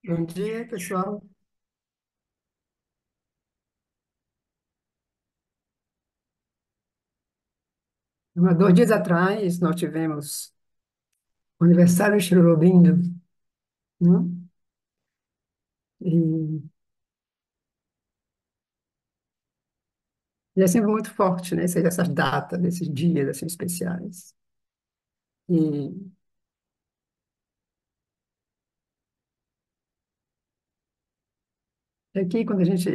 Bom dia, pessoal. 2 dias atrás, nós tivemos o aniversário de Chirolobinho, né? E, e é sempre muito forte, né? Essas datas, esses dias assim, especiais. E aqui, quando a gente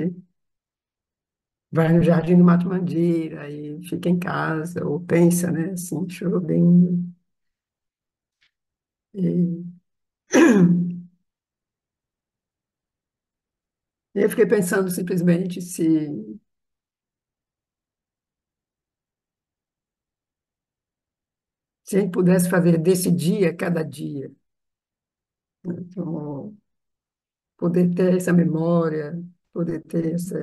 vai no Jardim do Mato Mandira e fica em casa, ou pensa, né? Assim, Chirolobinho. E eu fiquei pensando simplesmente se a gente pudesse fazer desse dia cada dia, né? Então, poder ter essa memória, poder ter essa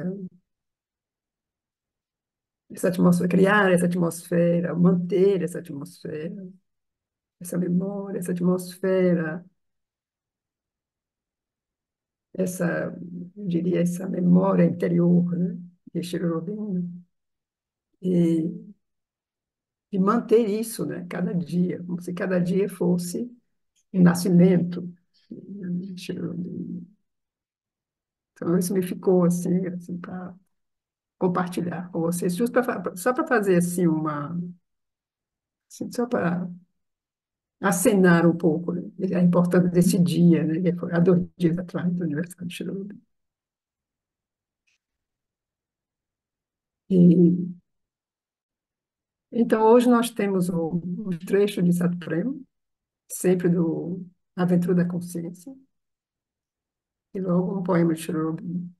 atmosfera, criar essa atmosfera, manter essa atmosfera, essa memória, essa atmosfera, eu diria, essa memória interior, né, de Cherubim, e, e manter isso, né, cada dia, como se cada dia fosse um nascimento de Cherubim. Então, isso me ficou assim para compartilhar com vocês, só para fazer assim só para acenar um pouco, né, a importância desse dia, né, que foi há 2 dias atrás do aniversário de Cherubim. E, então, hoje nós temos um trecho de Saturno, sempre do Aventura da Consciência, e logo um poema de Cherubim.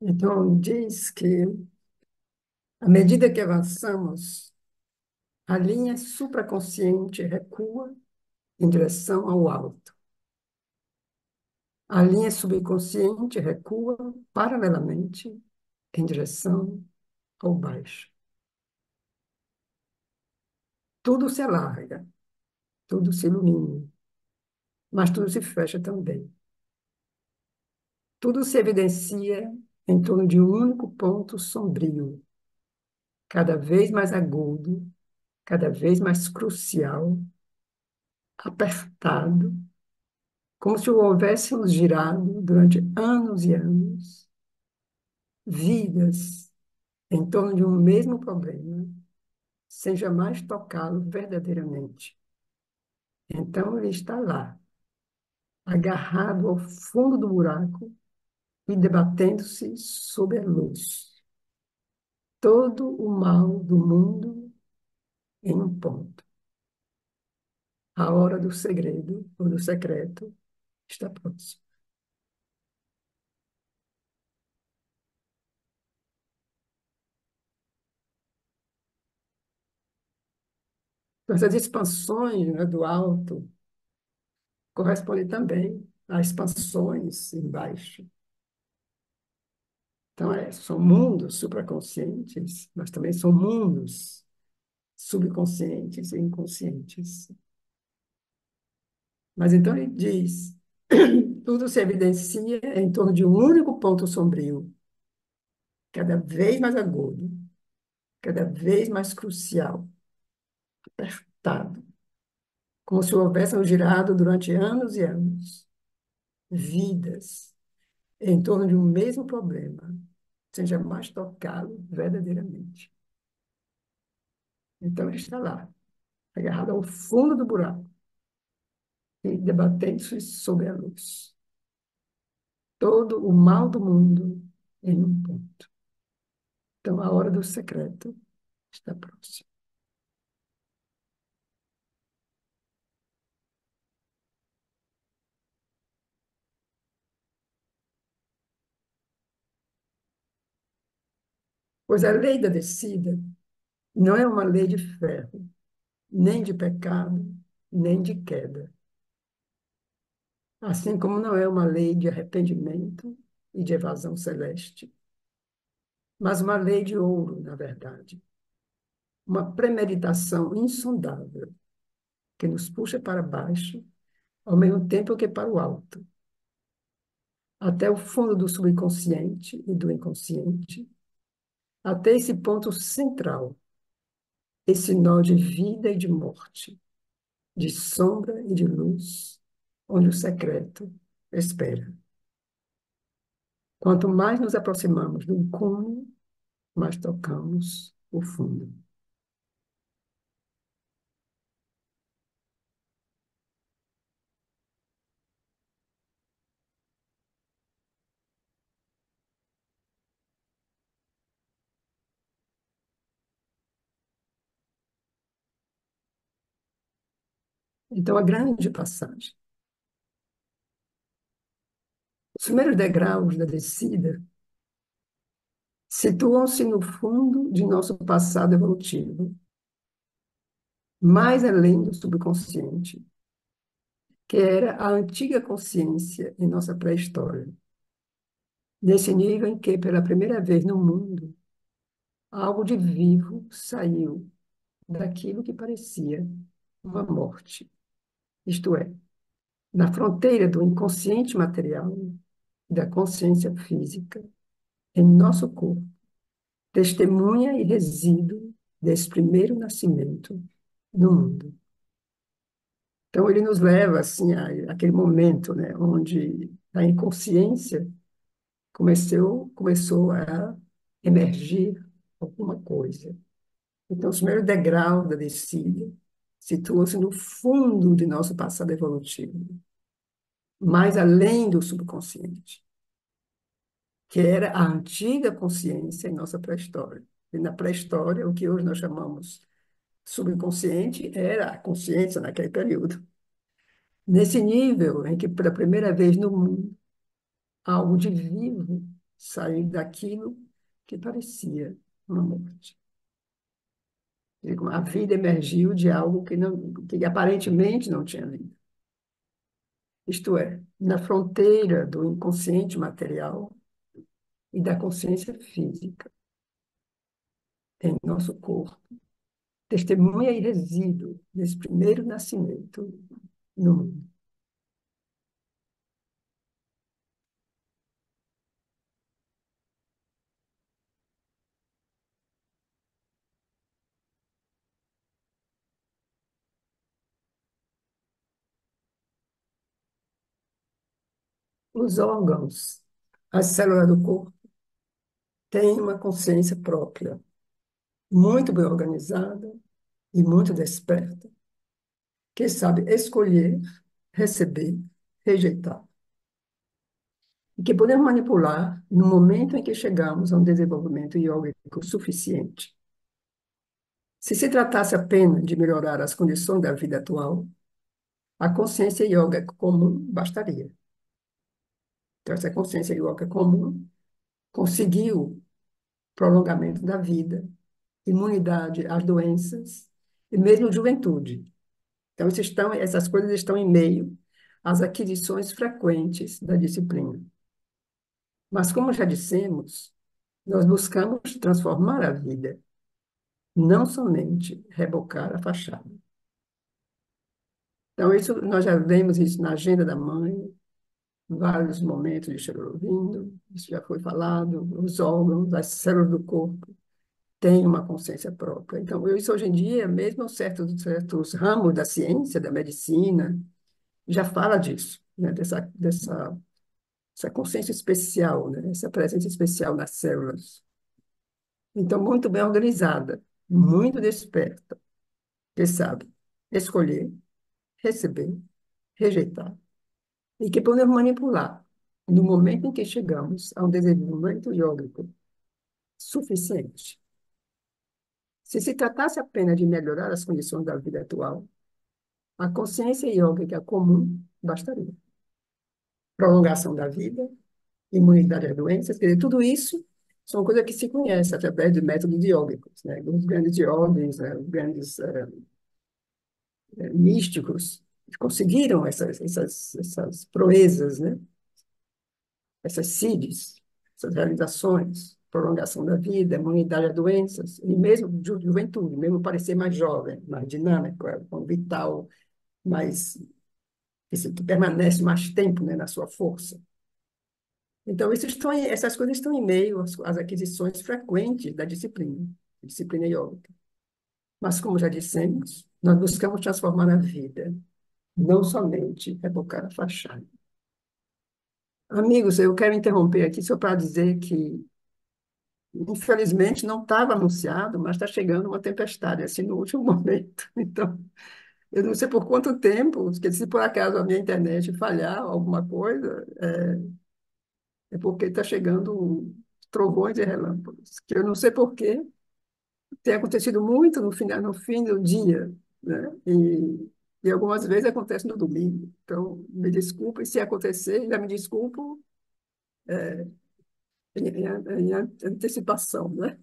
Então, diz que, à medida que avançamos, a linha supraconsciente recua em direção ao alto. A linha subconsciente recua paralelamente em direção ao baixo. Tudo se alarga, tudo se ilumina, mas tudo se fecha também. Tudo se evidencia em torno de um único ponto sombrio, cada vez mais agudo, cada vez mais crucial, apertado, como se o houvéssemos girado durante anos e anos, vidas em torno de um mesmo problema, sem jamais tocá-lo verdadeiramente. Então ele está lá, agarrado ao fundo do buraco e debatendo-se sob a luz. Todo o mal do mundo em um ponto. A hora do segredo ou do secreto está próxima. Então, essas expansões, né, do alto correspondem também a expansões embaixo. Então, são mundos supraconscientes, mas também são mundos subconscientes e inconscientes. Mas então ele diz: tudo se evidencia em torno de um único ponto sombrio, cada vez mais agudo, cada vez mais crucial, apertado, como se houvessem girado durante anos e anos, vidas, em torno de um mesmo problema, sem jamais tocá-lo verdadeiramente. Então ele está lá, agarrado ao fundo do buraco e debatendo-se sobre a luz. Todo o mal do mundo em um ponto. Então a hora do secreto está próxima. Pois a lei da descida não é uma lei de ferro, nem de pecado, nem de queda. Assim como não é uma lei de arrependimento e de evasão celeste, mas uma lei de ouro, na verdade, uma premeditação insondável que nos puxa para baixo, ao mesmo tempo que para o alto, até o fundo do subconsciente e do inconsciente, até esse ponto central, esse nó de vida e de morte, de sombra e de luz, onde o secreto espera. Quanto mais nos aproximamos do cume, mais tocamos o fundo. Então, a grande passagem. Os primeiros degraus da descida situam-se no fundo de nosso passado evolutivo, mais além do subconsciente, que era a antiga consciência em nossa pré-história. Nesse nível em que, pela primeira vez no mundo, algo de vivo saiu daquilo que parecia uma morte, isto é, na fronteira do inconsciente material e da consciência física, em nosso corpo, testemunha e resíduo desse primeiro nascimento no mundo. Então, ele nos leva assim àquele momento, né, onde a inconsciência começou a emergir alguma coisa. Então, o primeiro degrau da descida situa-se no fundo de nosso passado evolutivo, mais além do subconsciente, que era a antiga consciência em nossa pré-história. E na pré-história, o que hoje nós chamamos subconsciente era a consciência naquele período. Nesse nível em que, pela primeira vez no mundo, algo de vivo saiu daquilo que parecia uma morte. A vida emergiu de algo que aparentemente não tinha vida. Isto é, na fronteira do inconsciente material e da consciência física, em nosso corpo, testemunha e resíduo desse primeiro nascimento no mundo. Os órgãos, as células do corpo, têm uma consciência própria, muito bem organizada e muito desperta, que sabe escolher, receber, rejeitar, e que podemos manipular no momento em que chegamos a um desenvolvimento iógico suficiente. Se se tratasse apenas de melhorar as condições da vida atual, a consciência iógica comum bastaria. Então, essa consciência iógica comum conseguiu prolongamento da vida, imunidade às doenças e mesmo juventude. Então, essas coisas estão em meio às aquisições frequentes da disciplina. Mas, como já dissemos, nós buscamos transformar a vida, não somente rebocar a fachada. Então, isso, nós já vemos isso na agenda da mãe, vários momentos de estar ouvindo, isso já foi falado, os órgãos, as células do corpo têm uma consciência própria. Então, isso hoje em dia, mesmo certos ramos da ciência, da medicina, já fala disso, né? Essa consciência especial, né? Essa presença especial nas células. Então, muito bem organizada, muito desperta, que sabe escolher, receber, rejeitar, e que podemos manipular no momento em que chegamos a um desenvolvimento iógico suficiente. Se tratasse apenas de melhorar as condições da vida atual, a consciência iógica comum bastaria. Prolongação da vida, imunidade às doenças, quer dizer, tudo isso são coisas que se conhecem através de métodos iógicos, né? Os grandes yogis, né? Os grandes místicos, conseguiram essas proezas, né? Essas CIDs, essas realizações, prolongação da vida, imunidade a doenças, e mesmo juventude, mesmo parecer mais jovem, mais dinâmico, vital, mais, que permanece mais tempo, né, na sua força. Então, essas coisas estão em meio às aquisições frequentes da disciplina iógica. Mas, como já dissemos, nós buscamos transformar a vida, não somente rebocar a fachada. Amigos, eu quero interromper aqui só para dizer que, infelizmente, não estava anunciado, mas está chegando uma tempestade, assim, no último momento. Então, eu não sei por quanto tempo, porque se por acaso a minha internet falhar alguma coisa, é porque está chegando trovões e relâmpagos, que eu não sei por quê, tem acontecido muito no fim do dia, né? E algumas vezes acontece no domingo. Então, me desculpe se acontecer, já me desculpo em antecipação, né?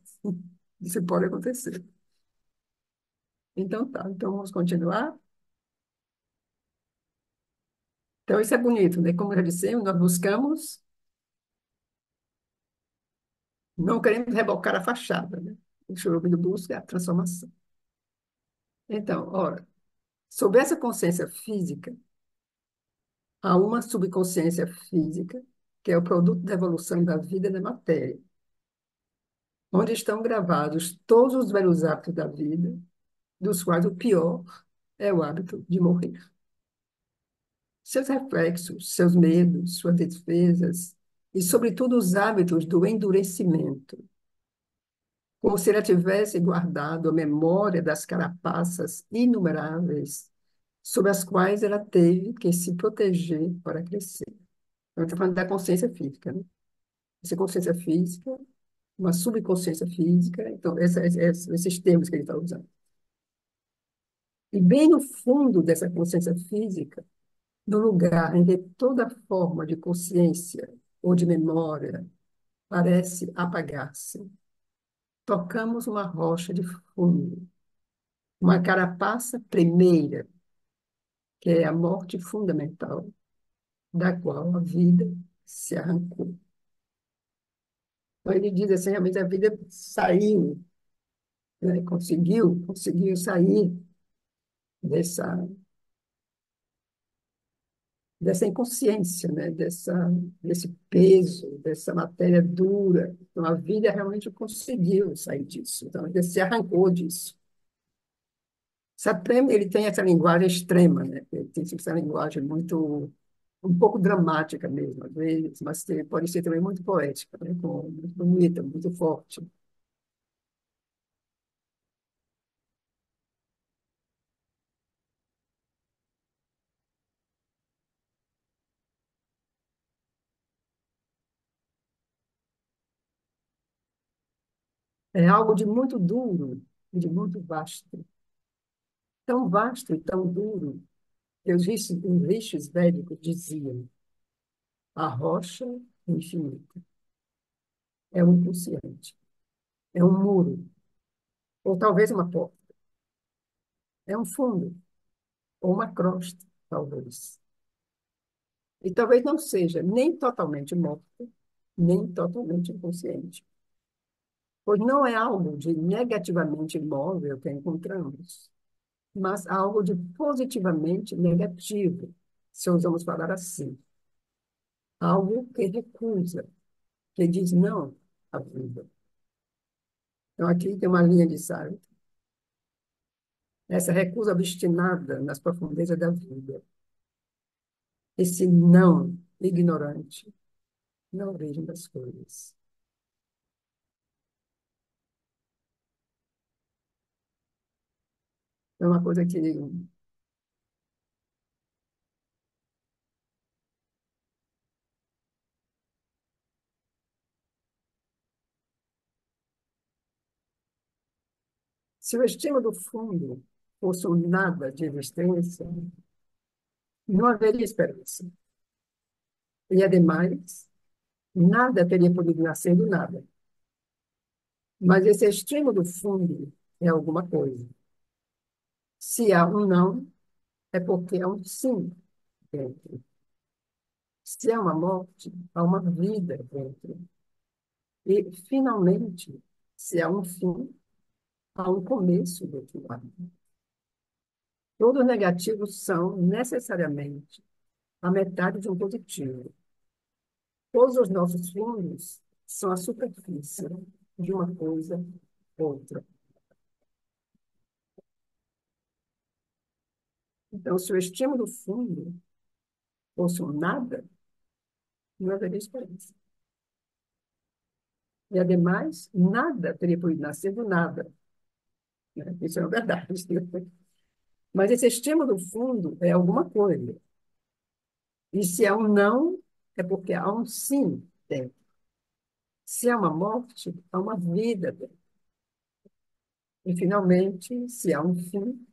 Isso pode acontecer. Então, tá. Então, vamos continuar. Então, isso é bonito, né? Como eu já disse, nós buscamos, não queremos rebocar a fachada, né? O Chorobilo busca a transformação. Então, ora, sob essa consciência física, há uma subconsciência física, que é o produto da evolução da vida na matéria, onde estão gravados todos os velhos hábitos da vida, dos quais o pior é o hábito de morrer. Seus reflexos, seus medos, suas defesas e, sobretudo, os hábitos do endurecimento, como se ela tivesse guardado a memória das carapaças inumeráveis sobre as quais ela teve que se proteger para crescer. Eu estou falando da consciência física, né? Essa consciência física, uma subconsciência física, então, esses termos que ele está usando. E bem no fundo dessa consciência física, no lugar em que toda forma de consciência ou de memória parece apagar-se, tocamos uma rocha de fundo, uma carapaça primeira, que é a morte fundamental, da qual a vida se arrancou. Então, ele diz assim, realmente a vida saiu, né? Conseguiu sair dessa, dessa inconsciência, né? Desse peso, dessa matéria dura. Então, a vida realmente conseguiu sair disso. Então, ele se arrancou disso. Saprem, ele tem essa linguagem extrema, né? Ele tem essa linguagem muito, um pouco dramática mesmo, às vezes, mas pode ser também muito poética, né? Muito bonita, muito forte. É algo de muito duro e de muito vasto. Tão vasto e tão duro que os rixos védicos diziam: a rocha infinita é um inconsciente, é um muro, ou talvez uma porta, é um fundo, ou uma crosta, talvez. E talvez não seja nem totalmente morto, nem totalmente inconsciente, pois não é algo de negativamente imóvel que encontramos, mas algo de positivamente negativo, se ousamos falar assim. Algo que recusa, que diz não à vida. Então, aqui tem uma linha de Sartre. Essa recusa obstinada nas profundezas da vida. Esse não ignorante na origem das coisas. É uma coisa que, se o estímulo do fundo fosse um nada de existência, não haveria esperança. E, ademais, nada teria podido nascer do nada. Mas esse estímulo do fundo é alguma coisa. Se há um não, é porque há um sim dentro. Se há uma morte, há uma vida dentro. E, finalmente, se há um fim, há um começo do outro lado. Todos negativos são, necessariamente, a metade de um positivo. Todos os nossos fundos são a superfície de uma coisa outra. Então, se o estímulo fundo fosse um nada, não haveria esperança. E, ademais, nada teria podido nascer do nada. Né? Isso é uma verdade. Mas esse estímulo fundo é alguma coisa. E se é um não, é porque há um sim dentro. Se é uma morte, há uma vida dentro. E, finalmente, se há um fim,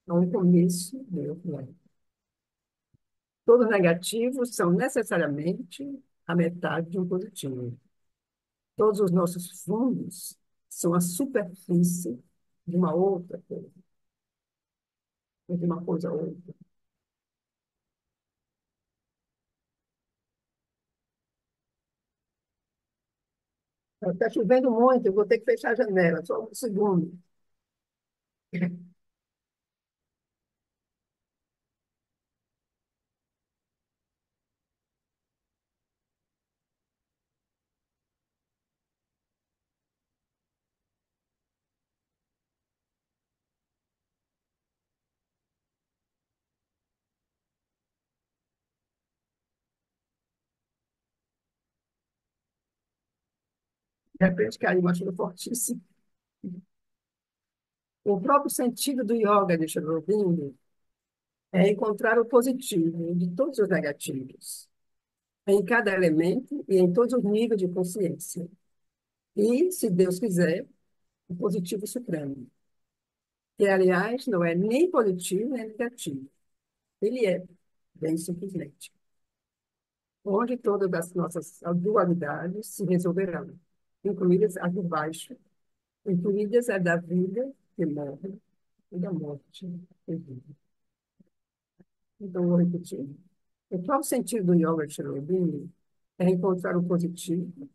há um começo de outro lado. Todos negativos são necessariamente a metade de um positivo. Todos os nossos fundos são a superfície de uma outra coisa, de uma coisa a outra. Está chovendo muito, eu vou ter que fechar a janela, só um segundo. De repente caiu uma chuva fortíssima. O próprio sentido do yoga de Sri Aurobindo é encontrar o positivo de todos os negativos, em cada elemento e em todos os níveis de consciência. E, se Deus quiser, o positivo supremo, que, aliás, não é nem positivo nem negativo. Ele é, bem simplesmente, onde todas as nossas dualidades se resolverão, incluídas as do baixo, incluídas as da vida que morre e da morte que vive. Então, vou repetir. O próprio sentido do yoga de Sri Aurobindo é encontrar o positivo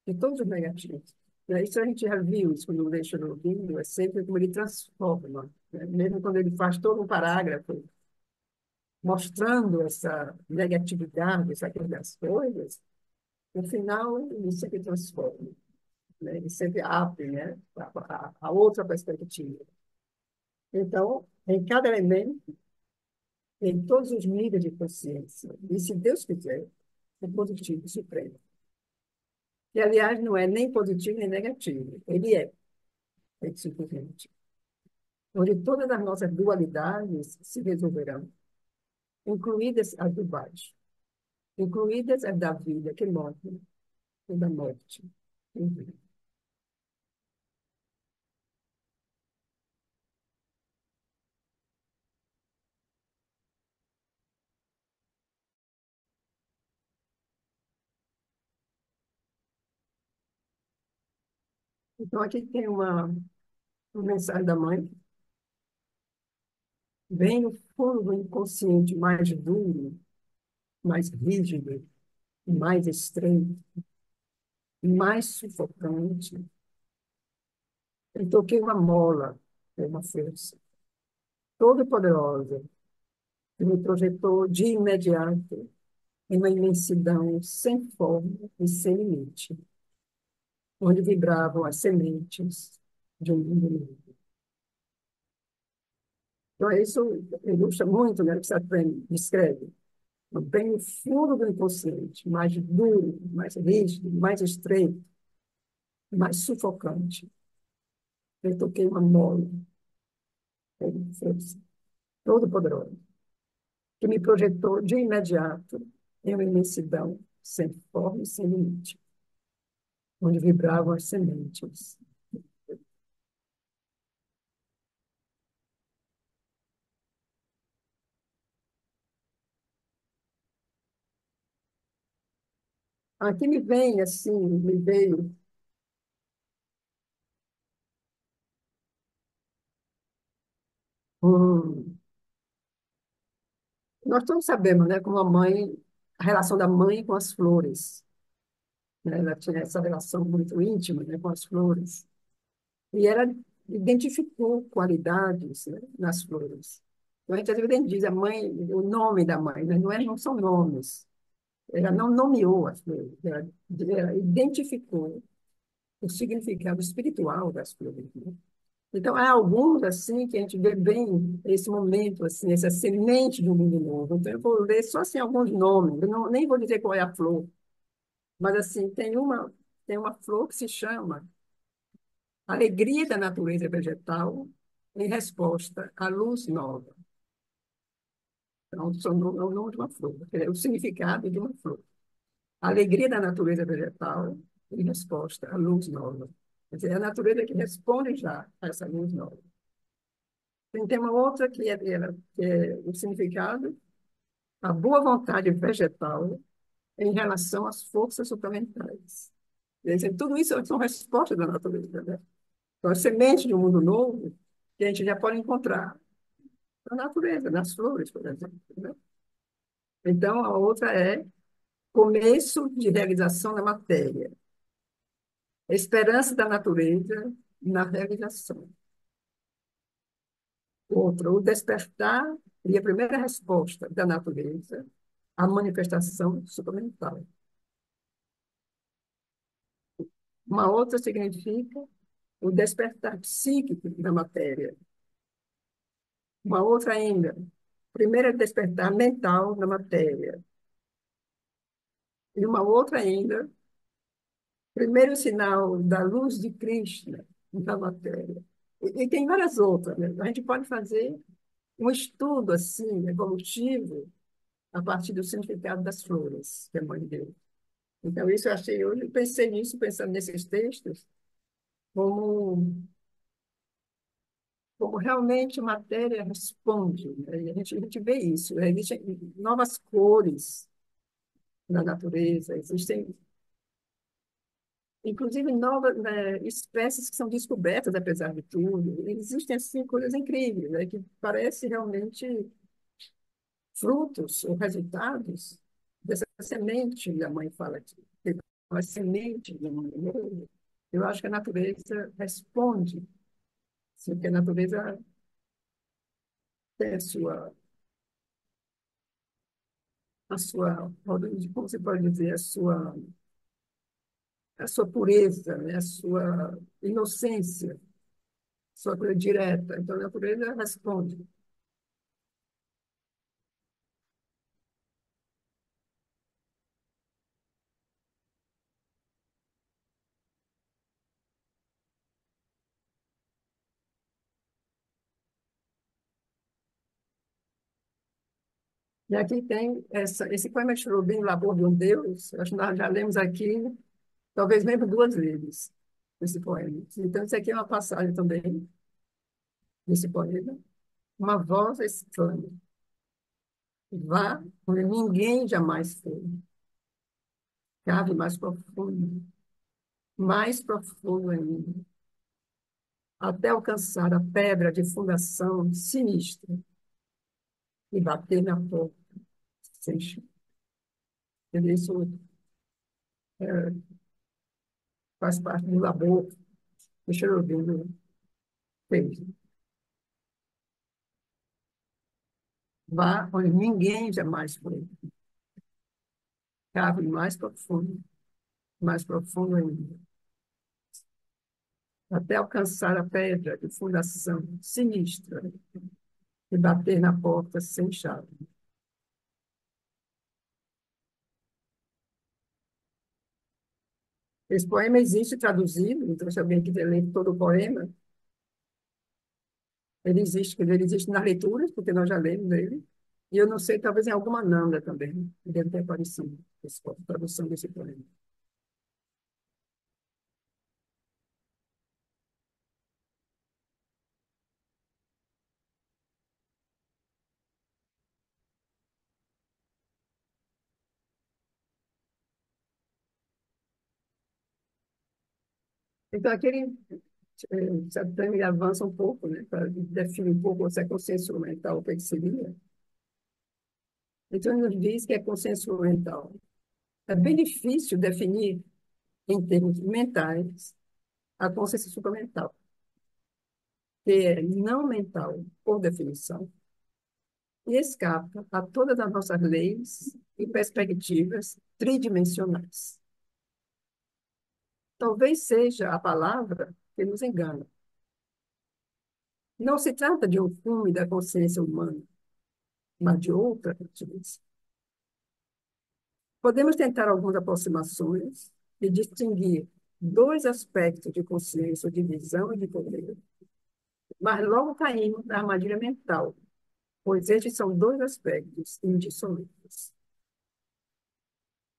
de todos os negativos. Isso a gente já viu, isso quando lê Sri Aurobindo, é sempre como ele transforma. Né? Mesmo quando ele faz todo um parágrafo mostrando essa negatividade, essa coisa das coisas, no final ele sempre transforma. Né? Ele sempre abre, né? A outra perspectiva. Então, em cada elemento, em todos os níveis de consciência, e se Deus quiser, o positivo supremo. E, aliás, não é nem positivo nem negativo. Ele é simplesmente. Onde todas as nossas dualidades se resolverão, incluídas as do baixo, incluídas as da vida que morre e da morte. Enfim. Então, aqui tem uma mensagem da mãe, bem no fundo do inconsciente mais duro, mais rígido, mais estreito, mais sufocante. Eu toquei uma mola, uma força todo-poderosa, que me projetou de imediato em uma imensidão sem forma e sem limite, onde vibravam as sementes de um mundo novo. Então, isso ilustra muito, né, o que Satriani descreve. Bem no fundo do inconsciente, mais duro, mais rígido, mais estreito, mais sufocante. Eu toquei uma mola, uma força todo-poderosa, que me projetou de imediato em uma imensidão sem forma e sem limite, onde vibravam as sementes. Aqui me vem, assim, me veio um, nós todos sabemos, né, como a mãe, a relação da mãe com as flores, né? Ela tinha essa relação muito íntima, né, com as flores. E ela identificou qualidades, né, nas flores. Então, a gente às vezes diz a mãe, o nome da mãe, mas não são nomes. Ela não nomeou as flores, ela identificou o significado espiritual das flores, né? Então, há alguns, assim, que a gente vê bem esse momento, assim, essa semente de um mundo novo. Então, eu vou ler só, assim, alguns nomes. Eu não, nem vou dizer qual é a flor, mas, assim, tem uma flor que se chama Alegria da Natureza Vegetal em resposta à luz nova. Então, é o nome de uma flor, é o significado de uma flor. Alegria da natureza vegetal em resposta à luz nova. Quer dizer, é a natureza que responde já a essa luz nova. Tem uma outra que é o significado, a boa vontade vegetal em relação às forças suplementares. Quer dizer, tudo isso são respostas da natureza, né? Então, a semente de um mundo novo que a gente já pode encontrar na natureza, nas flores, por exemplo, né? Então, a outra é começo de realização da matéria, esperança da natureza na realização. Outra, o despertar e a primeira resposta da natureza à manifestação supramental. Uma outra significa o despertar psíquico da matéria. Uma outra ainda, primeiro despertar mental da matéria. E uma outra ainda, primeiro sinal da luz de Krishna na matéria. E tem várias outras, né? A gente pode fazer um estudo assim, evolutivo, a partir do significado das flores que a mãe deu. Então, isso eu achei, eu pensei nisso, pensando nesses textos, como, como realmente a matéria responde, né? E a gente vê isso, né? Existem novas cores na natureza, existem, inclusive, novas, né, espécies que são descobertas, apesar de tudo. Existem, assim, coisas incríveis, né, que parecem realmente frutos ou resultados dessa semente que a mãe fala aqui. Uma semente de um mundo novo. Eu acho que a natureza responde, sim, porque a natureza tem a sua, como você pode dizer, a sua pureza, né? A sua inocência, sua coisa direta. Então, a natureza responde. E aqui tem esse poema de Cherubim, Labor de um Deus, acho que nós já lemos aqui, talvez mesmo duas vezes, esse poema. Então, isso aqui é uma passagem também desse poema. Uma voz exclama: vá onde ninguém jamais foi. Cave mais profundo ainda, até alcançar a pedra de fundação sinistra e bater na porta sem chão. Isso é, faz parte do labor que o Cherubim fez. Vá onde ninguém jamais foi. Cave mais profundo ainda, até alcançar a pedra de fundação sinistra e bater na porta sem chave. Esse poema existe traduzido, então se alguém quiser ler todo o poema, ele existe, quer dizer, ele existe nas leituras, porque nós já lemos ele, e eu não sei, talvez em alguma Nanda também, deve ter aparecido essa tradução desse poema. Então, aquele sabe, ele avança um pouco, né, para definir um pouco essa consciência instrumental, o que é que seria. Então, ele nos diz que é consciência mental. É bem difícil definir, em termos mentais, a consciência supramental, que é não mental, por definição, e escapa a todas as nossas leis e perspectivas tridimensionais. Talvez seja a palavra que nos engana. Não se trata de um filme da consciência humana, mas de outra consciência. Podemos tentar algumas aproximações e distinguir dois aspectos de consciência, de visão e de poder, mas logo caímos na armadilha mental, pois estes são dois aspectos indissolúveis.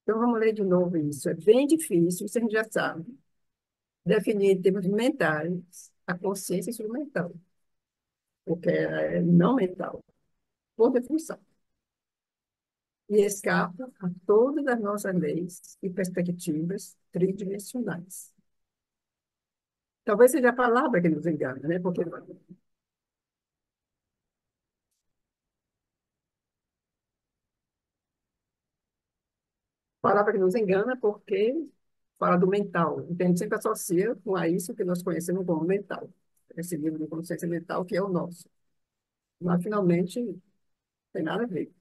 Então, vamos ler de novo isso. É bem difícil, você já sabe, definir em termos mentais a consciência instrumental, porque é não mental, por definição, e escapa a todas as nossas leis e perspectivas tridimensionais. Talvez seja a palavra que nos engana, né? Porque a palavra que nos engana porque fala do mental. Então, a gente sempre associa com a isso que nós conhecemos como mental. Esse livro de consciência mental que é o nosso. Mas, finalmente, não tem nada a ver.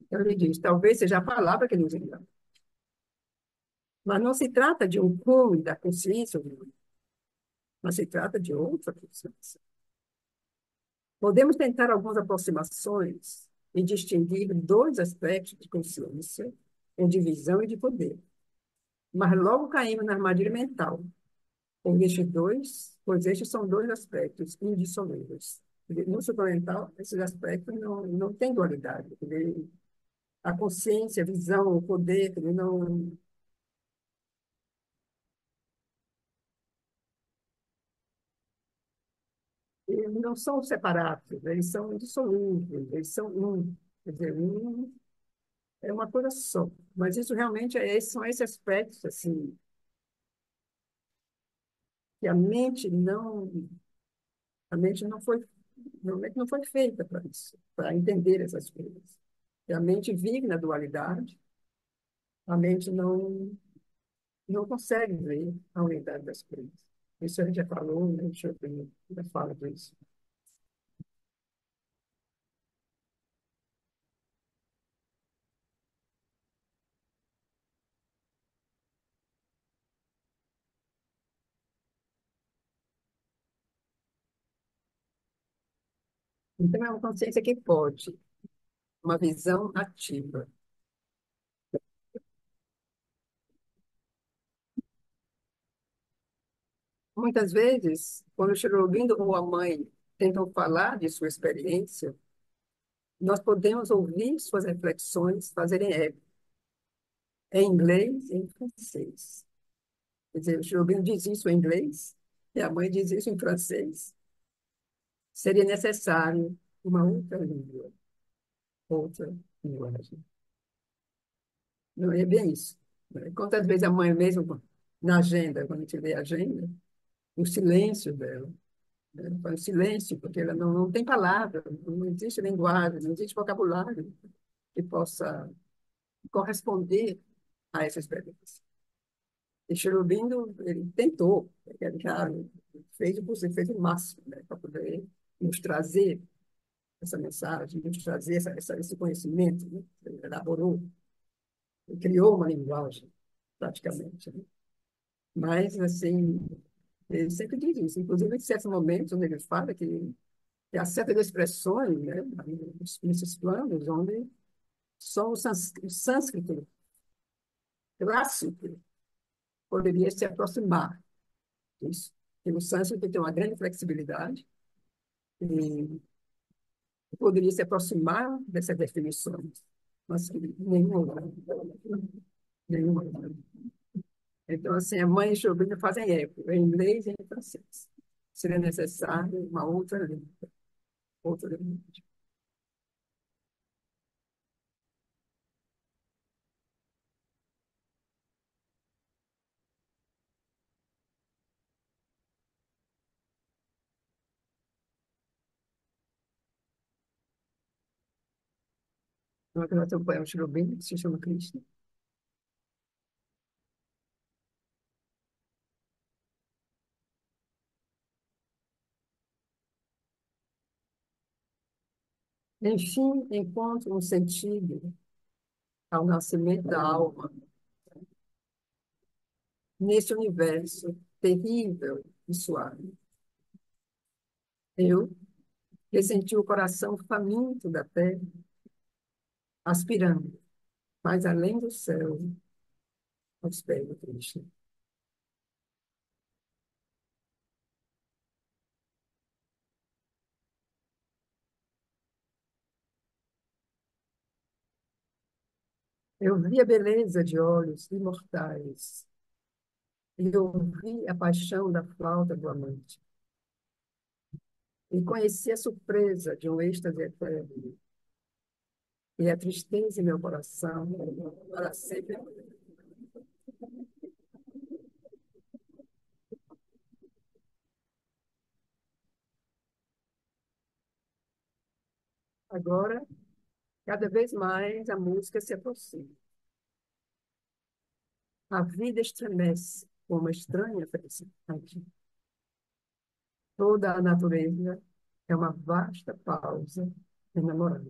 Então, ele diz, talvez seja a palavra que nos engana. Mas não se trata de um cúmulo da consciência, mas se trata de outra consciência. Podemos tentar algumas aproximações e distinguir dois aspectos de consciência, em divisão e de poder. Mas logo caímos na armadilha mental, pois estes são dois aspectos indissolúveis. No supramental, esses aspectos não têm dualidade. A consciência, a visão, o poder, eles não são separados, eles são indissolúveis, eles são um. Quer dizer, um é uma coisa só. Mas isso realmente são esses aspectos assim, que a mente não foi, realmente não foi feita para isso, para entender essas coisas. E a mente vive na dualidade, a mente não consegue ver a unidade das coisas. Isso a gente já falou, né? Deixa eu ver, já falo disso. Então, é uma consciência que pode, uma visão ativa. Muitas vezes, quando o Chernobyl ou a mãe tentam falar de sua experiência, nós podemos ouvir suas reflexões fazerem eco em inglês e em francês. Quer dizer, o Chernobyl diz isso em inglês e a mãe diz isso em francês. Seria necessário uma outra língua, outra linguagem. Não é bem isso, né? Quantas vezes a mãe mesmo, na agenda, quando a gente lê a agenda, o silêncio dela, né? O silêncio, porque ela não tem palavra, não existe linguagem, não existe vocabulário que possa corresponder a essa experiência. E Cherubim, ele tentou, ele já fez o possível, fez o máximo, né, para poder nos trazer essa mensagem, nos trazer esse conhecimento, né? Ele elaborou, ele criou uma linguagem, praticamente, né? Mas, assim, ele sempre diz isso, inclusive em certos momentos onde ele fala que há certas expressões, né, nesses planos, onde só o sânscrito clássico poderia se aproximar disso. E o sânscrito tem uma grande flexibilidade e poderia se aproximar dessas definições, mas nenhuma, nenhuma. Então, assim, a mãe e o sobrinho fazem eco, em inglês e em francês. Seria necessário uma outra língua, outra língua. Nós acompanhamos Chirubim, que se chama Krishna. Enfim, encontro um sentido ao nascimento da alma nesse universo terrível e suave. Eu, que senti o coração faminto da terra, aspirando, mais além do céu, aos pés do Cristo. Eu vi a beleza de olhos imortais e ouvi a paixão da flauta do amante. E conheci a surpresa de um êxtase eterno e a tristeza em meu coração para sempre. Agora, cada vez mais a música se aproxima. A vida estremece com uma estranha felicidade. Toda a natureza é uma vasta pausa enamorada,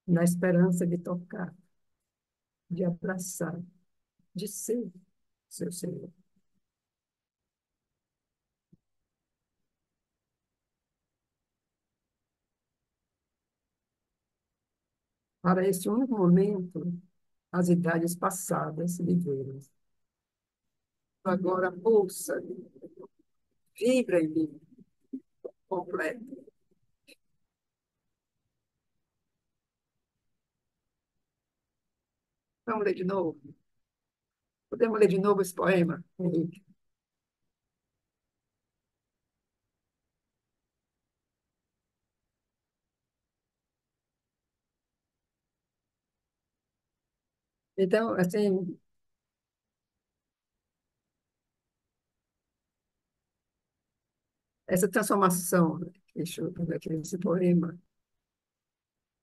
na esperança de tocar, de abraçar, de ser seu Senhor. Para esse único momento, as idades passadas se viveram. Agora, pulsa, vibra em mim, completo. Vamos ler de novo? Podemos ler de novo esse poema, Henrique? Então, assim, essa transformação, né, esse poema,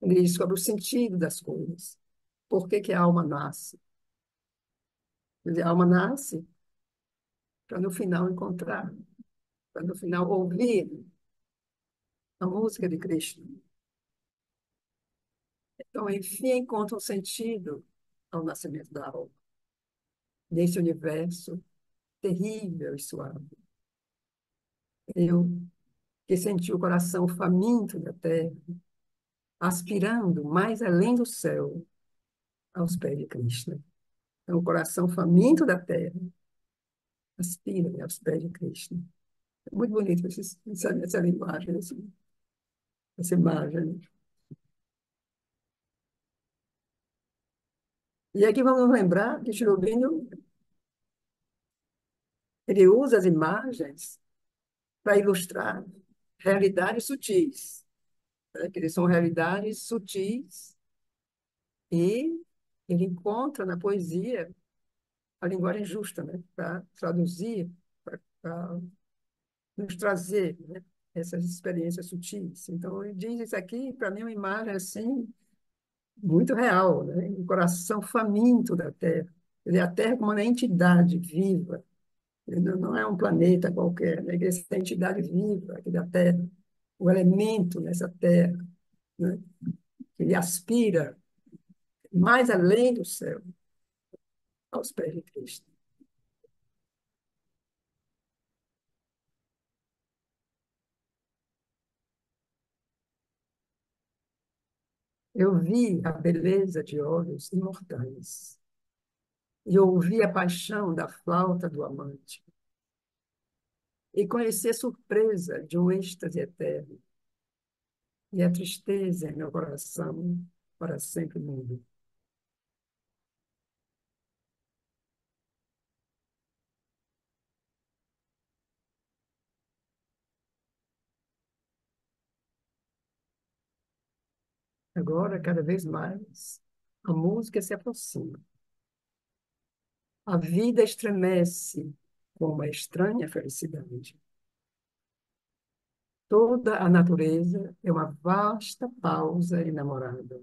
ele diz sobre o sentido das coisas. Por que que a alma nasce? Quer dizer, a alma nasce para no final encontrar, para no final ouvir a música de Cristo. Então, enfim, encontra um sentido ao nascimento da alma, nesse universo terrível e suave. Eu, que senti o coração faminto da terra, aspirando mais além do céu, aos pés de Cristo. Então, o coração faminto da terra aspira aos pés de Cristo. É muito bonito essa linguagem, essa imagem. E aqui vamos lembrar que Cherubino, ele usa as imagens para ilustrar realidades sutis, né? Que eles são realidades sutis e ele encontra na poesia a linguagem justa, né? Para traduzir, para nos trazer, né? Essas experiências sutis. Então, ele diz isso aqui, para mim, é uma imagem assim, muito real, né? O coração faminto da Terra. Ele é a Terra como uma entidade viva. Ele não é um planeta qualquer, né? Essa entidade viva aqui da Terra, o elemento nessa Terra, né? Ele aspira mais além do céu, aos pés de Cristo. Eu vi a beleza de olhos imortais e ouvi a paixão da flauta do amante e conheci a surpresa de um êxtase eterno e a tristeza em meu coração para sempre mudo. Agora, cada vez mais, a música se aproxima. A vida estremece com uma estranha felicidade. Toda a natureza é uma vasta pausa enamorada,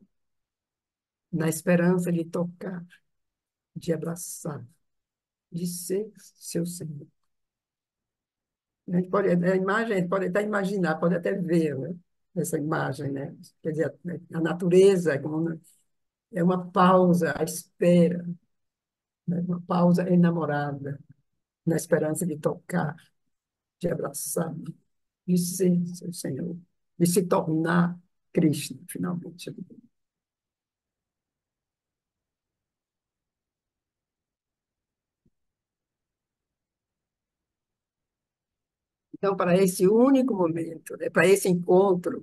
na esperança de tocar, de abraçar, de ser seu Senhor. A gente pode, a imagem, a gente pode até imaginar, pode até ver, né? Essa imagem, né? Quer dizer, a natureza é uma pausa à espera, né? Uma pausa enamorada, na esperança de tocar, de abraçar, de ser seu Senhor, de se tornar Cristo, finalmente. Então, para esse único momento, né? Para esse encontro,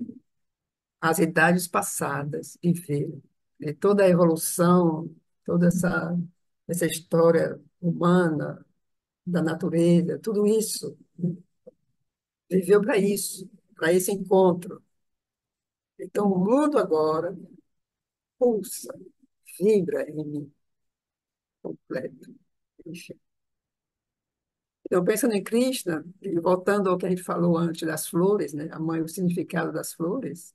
as idades passadas viveram, né? Toda a evolução, toda essa história humana, da natureza, tudo isso viveu para isso, para esse encontro. Então, o mundo agora pulsa, vibra em mim completo. Então, pensando em Krishna, e voltando ao que a gente falou antes das flores, né, a mãe, o significado das flores,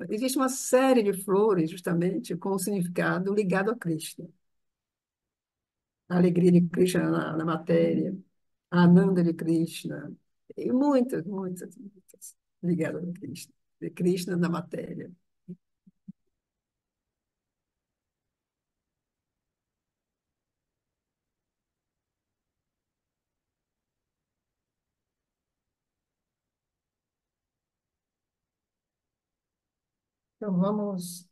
existe uma série de flores, justamente, com o significado ligado a Krishna. A alegria de Krishna na matéria, a Ananda de Krishna, e muitas, muitas, muitas ligadas a Krishna, de Krishna na matéria. Então, vamos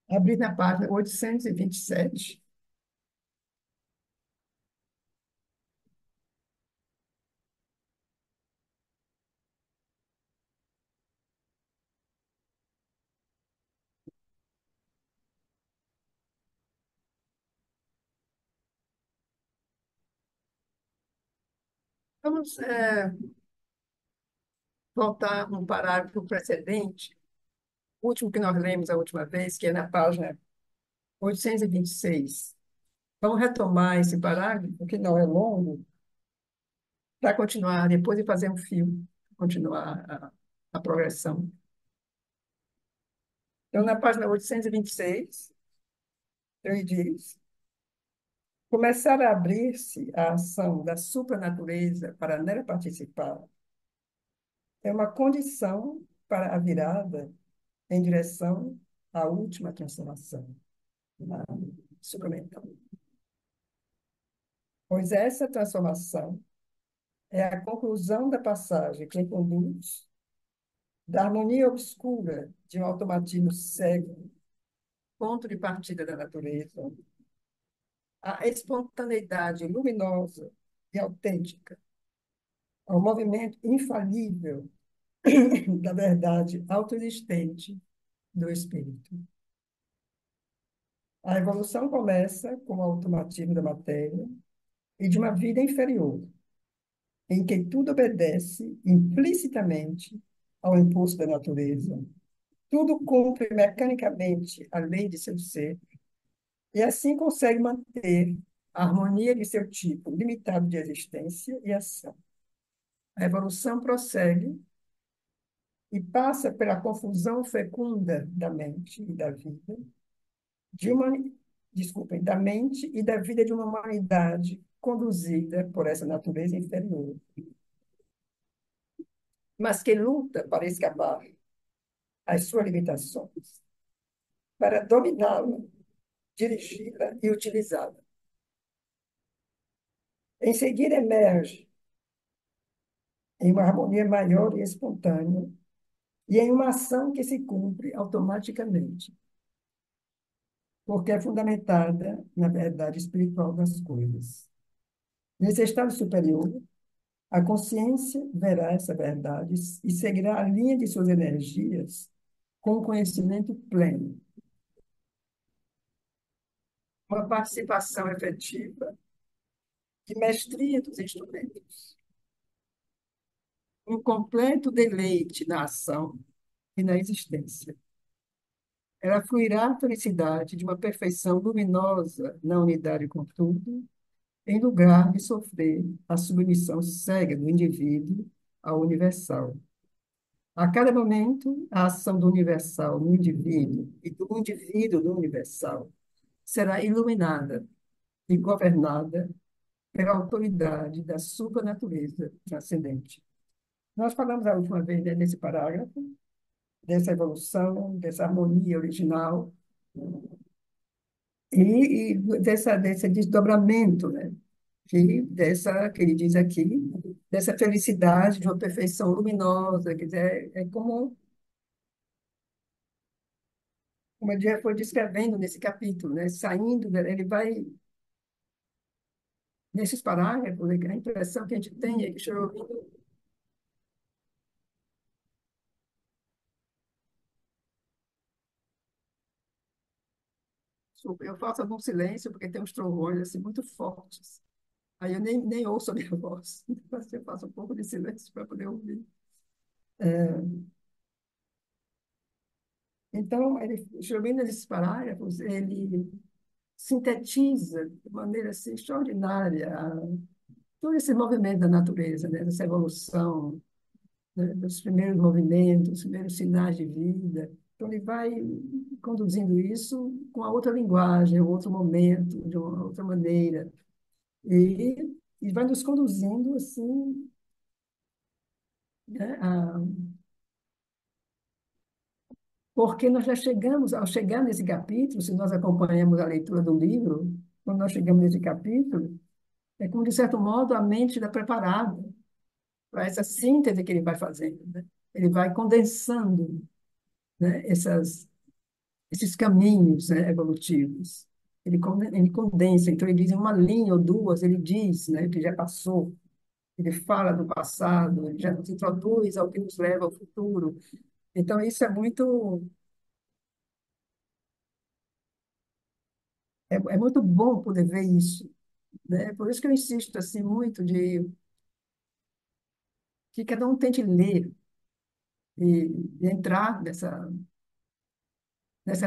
abrir na página 827. Vamos voltar um parágrafo precedente, o último que nós lemos a última vez, que é na página 826. Vamos retomar esse parágrafo, que não é longo, para continuar depois e fazer um fio, continuar a progressão. Então, na página 826, ele diz: começar a abrir-se à ação da supranatureza para nela participar é uma condição para a virada em direção à última transformação, na supramental. Pois essa transformação é a conclusão da passagem que conduz da harmonia obscura de um automatismo cego, ponto de partida da natureza, à espontaneidade luminosa e autêntica, ao movimento infalível da verdade autoexistente do espírito. A evolução começa com o automatismo da matéria e de uma vida inferior, em que tudo obedece implicitamente ao impulso da natureza, tudo cumpre mecanicamente a lei de seu ser e assim consegue manter a harmonia de seu tipo limitado de existência e ação. A evolução prossegue e passa pela confusão fecunda da mente e da vida, de uma, desculpem, da mente e da vida de uma humanidade conduzida por essa natureza inferior, mas que luta para escapar às suas limitações, para dominá-la, dirigi-la e utilizá-la. Em seguida, emerge em uma harmonia maior e espontânea e em uma ação que se cumpre automaticamente, porque é fundamentada na verdade espiritual das coisas. Nesse estado superior, a consciência verá essa verdade e seguirá a linha de suas energias com conhecimento pleno, uma participação efetiva e mestria dos instrumentos, um completo deleite na ação e na existência. Ela fluirá a felicidade de uma perfeição luminosa na unidade com tudo, em lugar de sofrer a submissão cega do indivíduo ao universal, A cada momento, a ação do universal no indivíduo e do indivíduo no universal será iluminada e governada pela autoridade da supernatureza transcendente. Nós falamos a última vez, né, nesse parágrafo, dessa evolução, dessa harmonia original desse desdobramento, né? Que ele diz aqui, dessa felicidade, de uma perfeição luminosa, quer dizer, é como ele já foi descrevendo nesse capítulo, né? Saindo, ele vai, nesses parágrafos, né, a impressão que a gente tem é que Shirogane, eu faço algum silêncio, porque tem uns trovões assim, muito fortes. Aí eu nem ouço a minha voz. Então, assim, eu faço um pouco de silêncio para poder ouvir. Então, Shirogane, nesses parágrafos, ele sintetiza de maneira assim, extraordinária todo esse movimento da natureza, né? Essa evolução, né? Dos primeiros movimentos, os primeiros sinais de vida. Então, ele vai conduzindo isso com a outra linguagem, um outro momento, de uma outra maneira. E vai nos conduzindo assim, né? Porque nós já chegamos, ao chegar nesse capítulo, se nós acompanhamos a leitura do livro, quando nós chegamos nesse capítulo, é como, de certo modo, a mente está preparada para essa síntese que ele vai fazendo, né? Ele vai condensando, né, esses caminhos, né, evolutivos. Ele condensa, então ele diz em uma linha ou duas, ele diz, né, que já passou, ele fala do passado, ele já nos introduz ao que nos leva ao futuro. Então isso é muito bom poder ver isso, né? Por isso que eu insisto assim muito de que cada um tente ler e entrar nessa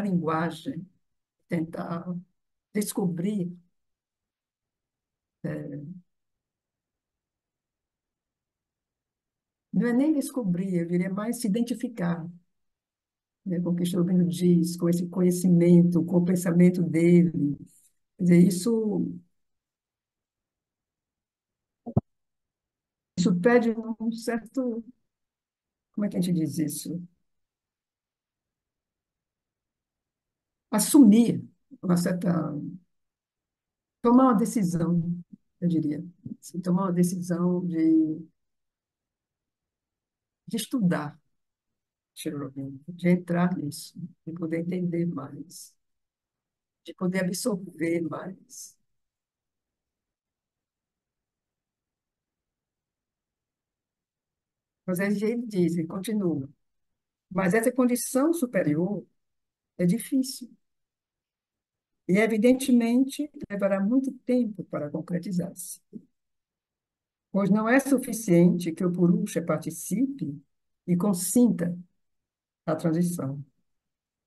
linguagem, tentar descobrir, não é nem descobrir, eu diria mais se identificar, né, com o que Estou diz, com esse conhecimento, com o pensamento dele. Quer dizer, isso pede um certo, como é que a gente diz isso? Assumir uma certa, tomar uma decisão, eu diria. Assim, tomar uma decisão de estudar Chernobyl, de entrar nisso, de poder entender mais, de poder absorver mais. Mas aí ele diz, ele continua. Mas essa condição superior é difícil e, evidentemente, levará muito tempo para concretizar-se, pois não é suficiente que o Purusha participe e consinta a transição.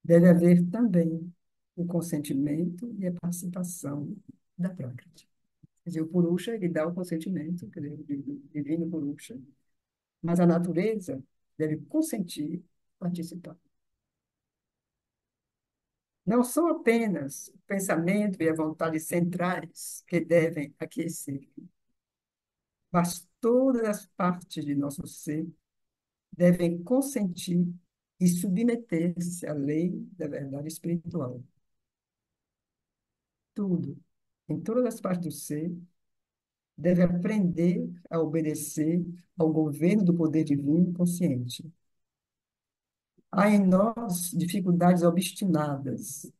Deve haver também o consentimento e a participação da Prakriti. Quer dizer, o Purusha, ele dá o consentimento, quer dizer, o divino Purusha, mas a natureza deve consentir, participar. Não são apenas o pensamento e a vontade centrais que devem aquecer, mas todas as partes de nosso ser devem consentir e submeter-se à lei da verdade espiritual. Tudo, em todas as partes do ser, deve aprender a obedecer ao governo do poder divino consciente. Há em nós dificuldades obstinadas,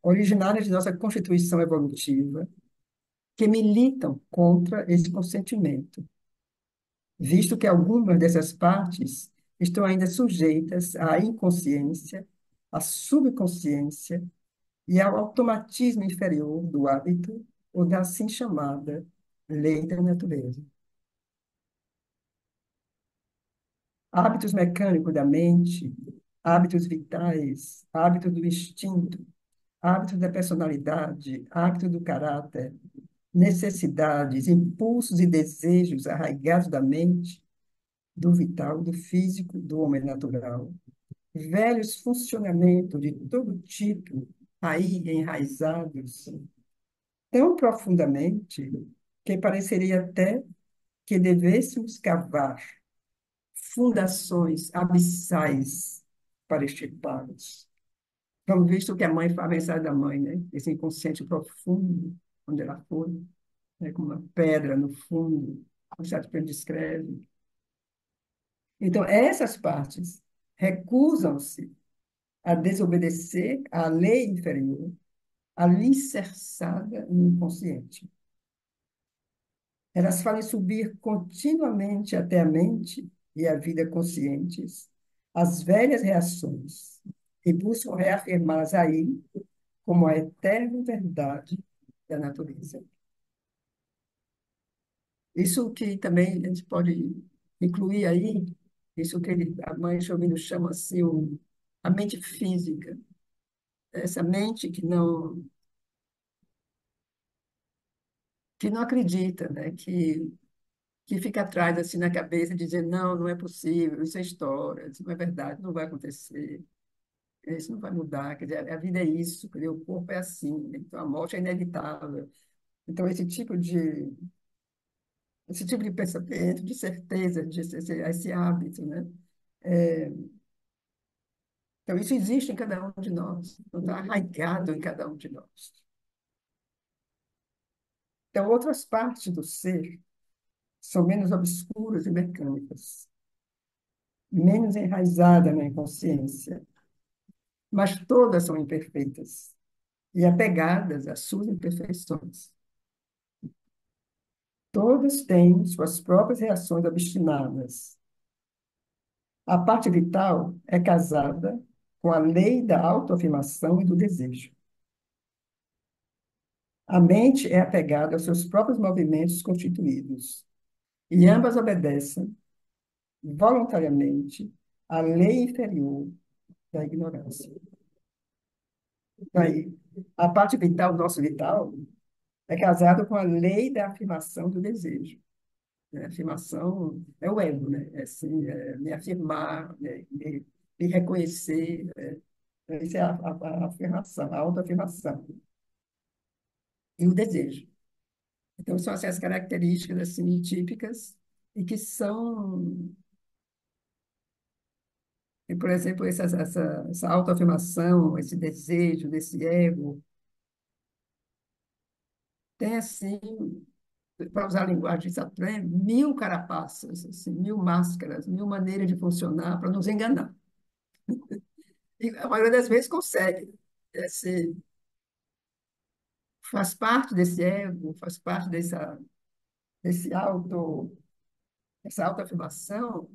originárias de nossa constituição evolutiva, que militam contra esse consentimento, visto que algumas dessas partes estão ainda sujeitas à inconsciência, à subconsciência e ao automatismo inferior do hábito ou da assim chamada lei da natureza. Hábitos mecânicos da mente, hábitos vitais, hábitos do instinto, hábitos da personalidade, hábitos do caráter, necessidades, impulsos e desejos arraigados da mente do vital, do físico, do homem natural. Velhos funcionamentos de todo tipo aí enraizados tão profundamente que pareceria até que devêssemos cavar fundações abissais para extirpá-los. Vamos visto que a mãe fala, a mensagem da mãe, né? Esse inconsciente profundo, onde ela foi, né? Como uma pedra no fundo, o Chateaubriand descreve. Então, essas partes recusam-se a desobedecer à lei inferior, alicerçada no inconsciente. Elas fazem subir continuamente até a mente e a vida conscientes as velhas reações e buscam reafirmá-las aí como a eterna verdade da natureza. Isso que também a gente pode incluir aí, isso que a mãe Jovino chama assim, a mente física, essa mente que não acredita, né? Que fica atrás assim na cabeça, dizendo, não, não é possível, isso é história, isso não é verdade, não vai acontecer, isso não vai mudar, quer dizer, a vida é isso, quer dizer, o corpo é assim, né? Então a morte é inevitável. Então esse tipo de pensamento, de certeza, esse hábito, né? É, então isso existe em cada um de nós, então, está arraigado em cada um de nós. Então outras partes do ser são menos obscuras e mecânicas, menos enraizadas na inconsciência, mas todas são imperfeitas e apegadas às suas imperfeições. Todas têm suas próprias reações obstinadas. A parte vital é casada com a lei da autoafirmação e do desejo. A mente é apegada aos seus próprios movimentos constituídos, e ambas obedecem voluntariamente à lei inferior da ignorância. Daí, a parte vital, nosso vital, é casado com a lei da afirmação do desejo. Né? Afirmação é o ego, né? É, assim, é me afirmar, né? Me reconhecer. Isso é a afirmação, a autoafirmação. E o desejo. Então, são essas características assim, típicas e que são, e, por exemplo, essa autoafirmação, esse desejo desse ego, tem assim, para usar a linguagem de Sartre, mil carapaças, assim, mil máscaras, mil maneiras de funcionar para nos enganar. E a maioria das vezes consegue. Esse, faz parte desse ego, faz parte desse essa autoafirmação,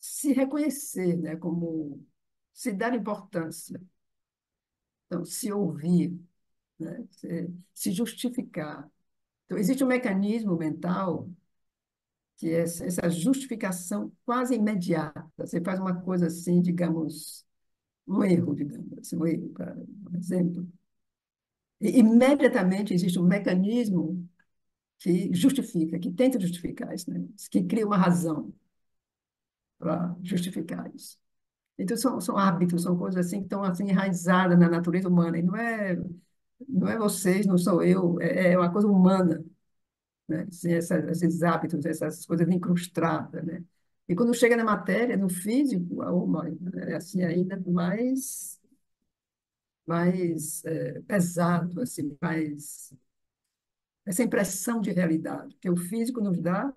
se reconhecer, né, como se dar importância, então, se ouvir, né, se justificar. Então, existe um mecanismo mental que é essa justificação quase imediata. Você faz uma coisa assim, digamos, um erro, digamos, assim, um erro, para um exemplo. E imediatamente existe um mecanismo que justifica, que tenta justificar isso, né? Que cria uma razão para justificar isso. Então, são hábitos, são coisas assim que estão assim, enraizadas na natureza humana. E não é vocês, não sou eu, é uma coisa humana, né? Assim, esses hábitos, essas coisas incrustadas, né? E quando chega na matéria, no físico, é assim, ainda mais pesado, assim, mais essa impressão de realidade, que o físico nos dá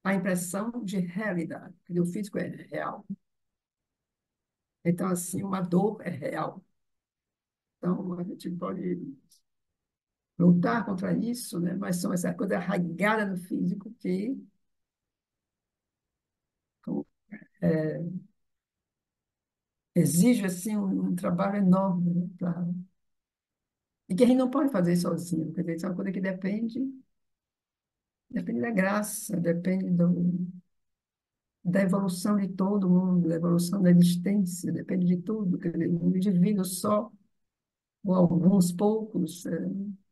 a impressão de realidade, porque o físico é real. Então, assim, uma dor é real. Então, a gente pode lutar contra isso, né? Mas são essa coisa arraigada no físico que é, exige, assim, um trabalho enorme, né? E que a gente não pode fazer sozinho, quer dizer, isso é uma coisa que depende da graça, depende da evolução de todo mundo, da evolução da existência, depende de tudo, quer dizer, um indivíduo só, ou alguns poucos,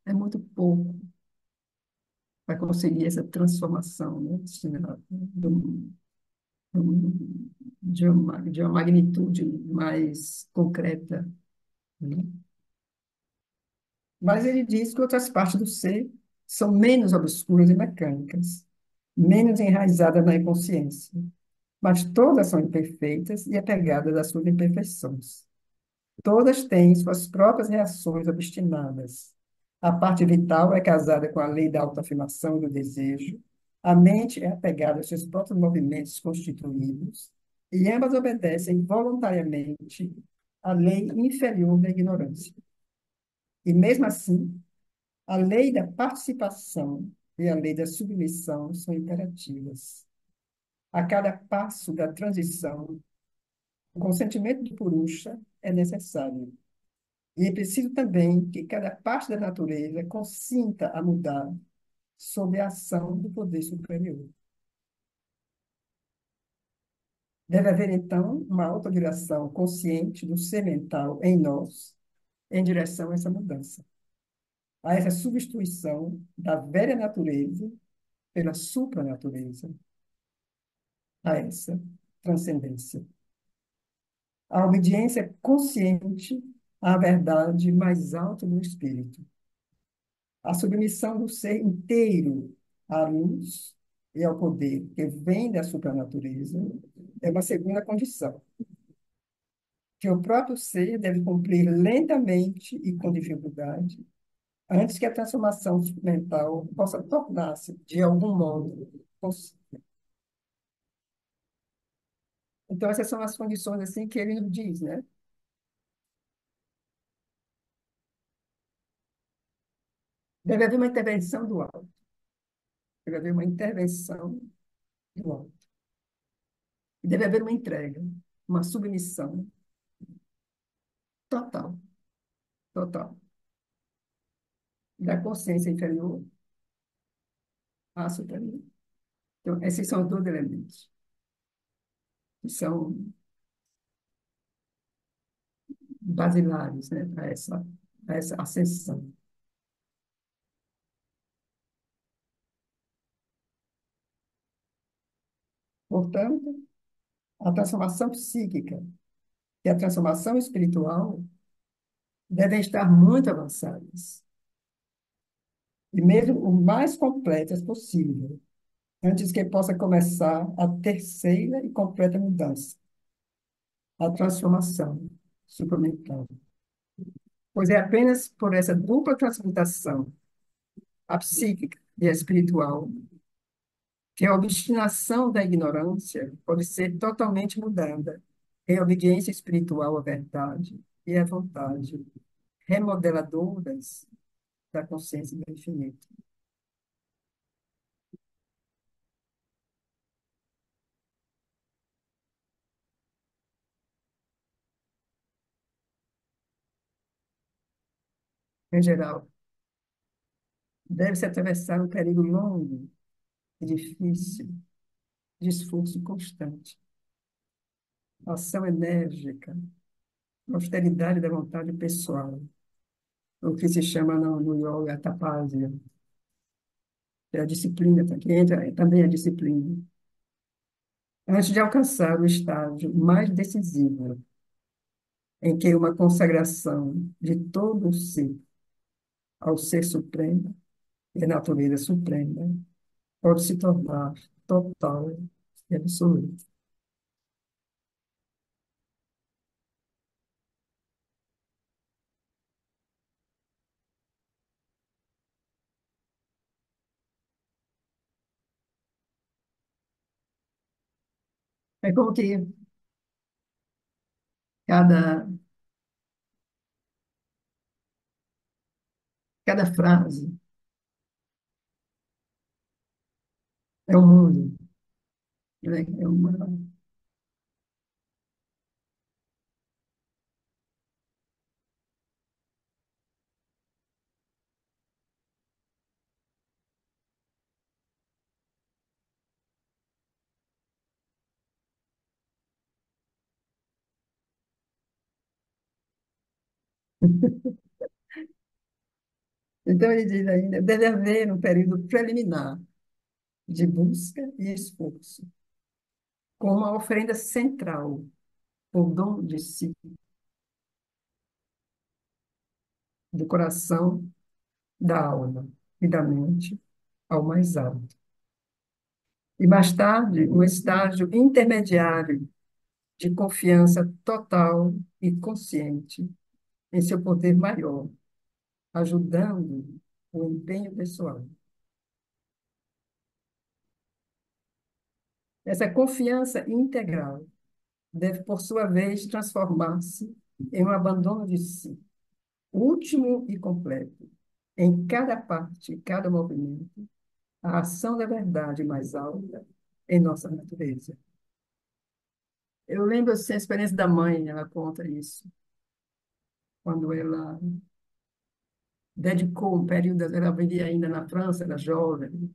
é muito pouco para conseguir essa transformação, né? Assim, de uma magnitude mais concreta, né? Mas ele diz que outras partes do ser são menos obscuras e mecânicas, menos enraizadas na inconsciência, mas todas são imperfeitas e apegadas às suas imperfeições. Todas têm suas próprias reações obstinadas. A parte vital é casada com a lei da autoafirmação e do desejo. A mente é apegada aos seus próprios movimentos constituídos, e ambas obedecem voluntariamente à lei inferior da ignorância. E mesmo assim, a lei da participação e a lei da submissão são imperativas. A cada passo da transição, o consentimento do Purusha é necessário. E é preciso também que cada parte da natureza consinta a mudar sob a ação do poder superior. Deve haver, então, uma autodireção consciente do ser mental em nós, em direção a essa mudança, a essa substituição da velha natureza pela supranatureza, a essa transcendência. A obediência consciente à verdade mais alta do espírito. A submissão do ser inteiro à luz e ao poder que vem da supranatureza é uma segunda condição, que o próprio ser deve cumprir lentamente e com dificuldade, antes que a transformação mental possa tornar-se, de algum modo, possível. Então, essas são as condições assim que ele nos diz, né? Deve haver uma intervenção do alto, deve haver uma intervenção do alto. E deve haver uma entrega, uma submissão total, total, da consciência inferior à superior. Então, esses são os dois elementos que são basilares, né, para essa ascensão. Portanto, a transformação psíquica e a transformação espiritual devem estar muito avançadas, e mesmo o mais completas possível, antes que possa começar a terceira e completa mudança, a transformação supramental. Pois é apenas por essa dupla transmutação, a psíquica e a espiritual, que a obstinação da ignorância pode ser totalmente mudada em obediência espiritual à verdade e à vontade, remodeladoras da consciência do infinito. Em geral, deve-se atravessar um período longo e difícil de esforço constante, ação enérgica, austeridade da vontade pessoal, o que se chama no yoga tapasya, que é a disciplina, que entra também a disciplina, antes de alcançar o estágio mais decisivo, em que uma consagração de todo o ser ao ser supremo e à natureza suprema pode se tornar total e absoluto. É como que cada, cada frase é um mundo, né? É uma, Então, ele diz ainda, deve haver um período preliminar de busca e esforço, com uma oferenda central, o dom de si, do coração, da alma e da mente ao mais alto. E mais tarde, um estágio intermediário de confiança total e consciente em seu poder maior, ajudando o empenho pessoal. Essa confiança integral deve, por sua vez, transformar-se em um abandono de si, último e completo, em cada parte, cada movimento, a ação da verdade mais alta em nossa natureza. Eu lembro assim, a experiência da mãe, ela conta isso, quando ela dedicou um período, ela vivia ainda na França, era jovem,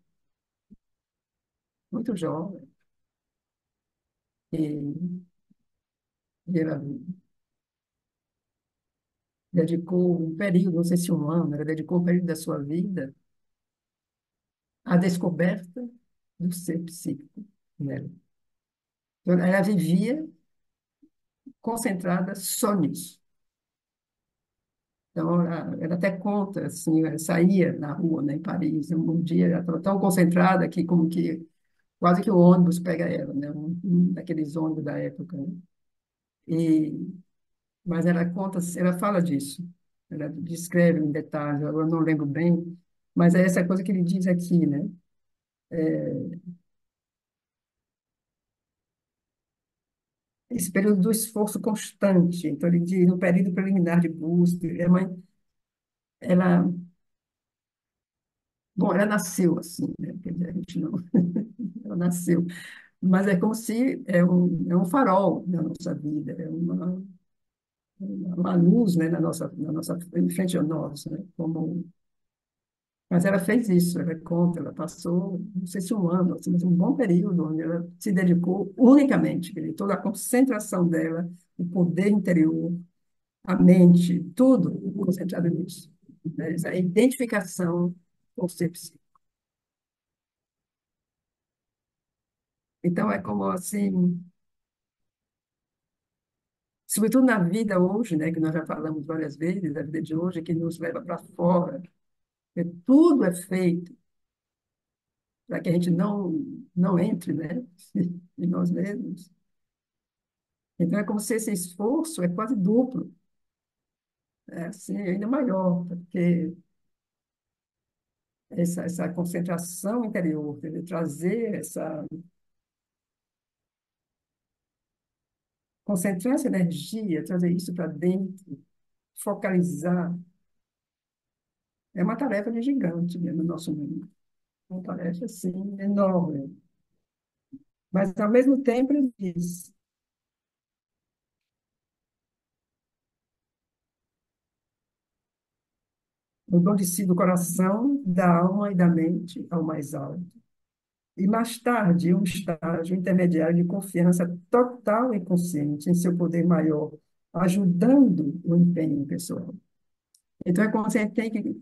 muito jovem, e, e ela dedicou um período, não sei se um ano, ela dedicou um período da sua vida à descoberta do ser psíquico nela. Então, ela vivia concentrada só nisso. Então, ela até conta, assim, ela saía na rua, né, em Paris, um dia ela estava tão concentrada que como que quase que o ônibus pega ela, né, um daqueles ônibus da época, né? E, mas ela conta, ela fala disso, ela descreve em detalhes, eu não lembro bem, mas é essa coisa que ele diz aqui, né? Esse período do esforço constante, então ele diz, no período preliminar de busca, ela, bom, ela nasceu assim, né? Quer dizer, a gente não, ela nasceu, mas é como se é um farol na nossa vida, é uma luz, né, na nossa, em frente a nós, né? Como, mas ela fez isso, ela conta, ela passou, não sei se um ano, assim, mas um bom período onde ela se dedicou unicamente, quer dizer, toda a concentração dela, o poder interior, a mente, tudo concentrado nisso. Né? Essa identificação com o ser psíquico. Então, é como assim, sobretudo na vida hoje, né, que nós já falamos várias vezes, a vida de hoje, que nos leva para fora, que tudo é feito para que a gente não entre, né, em nós mesmos. Então, é como se esse esforço é quase duplo, é assim, ainda maior, porque essa concentração interior, quer dizer, trazer essa, concentrar essa energia, trazer isso para dentro, focalizar, é uma tarefa de gigante, né, no nosso mundo. Uma tarefa, assim, enorme. Mas, ao mesmo tempo, ele diz, mudou de si do coração, da alma e da mente ao mais alto. E mais tarde, um estágio intermediário de confiança total e consciente em seu poder maior, ajudando o empenho pessoal. Então, é como se a gente tem que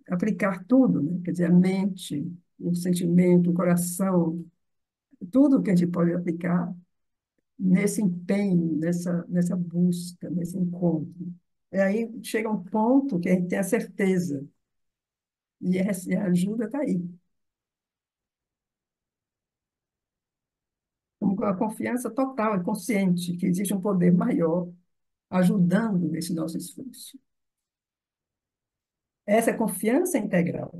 aplicar tudo, né? Quer dizer, a mente, o sentimento, o coração, tudo que a gente pode aplicar nesse empenho, nessa busca, nesse encontro. E aí chega um ponto que a gente tem a certeza, e a ajuda está aí. Com a confiança total e consciente que existe um poder maior ajudando nesse nosso esforço. Essa confiança integral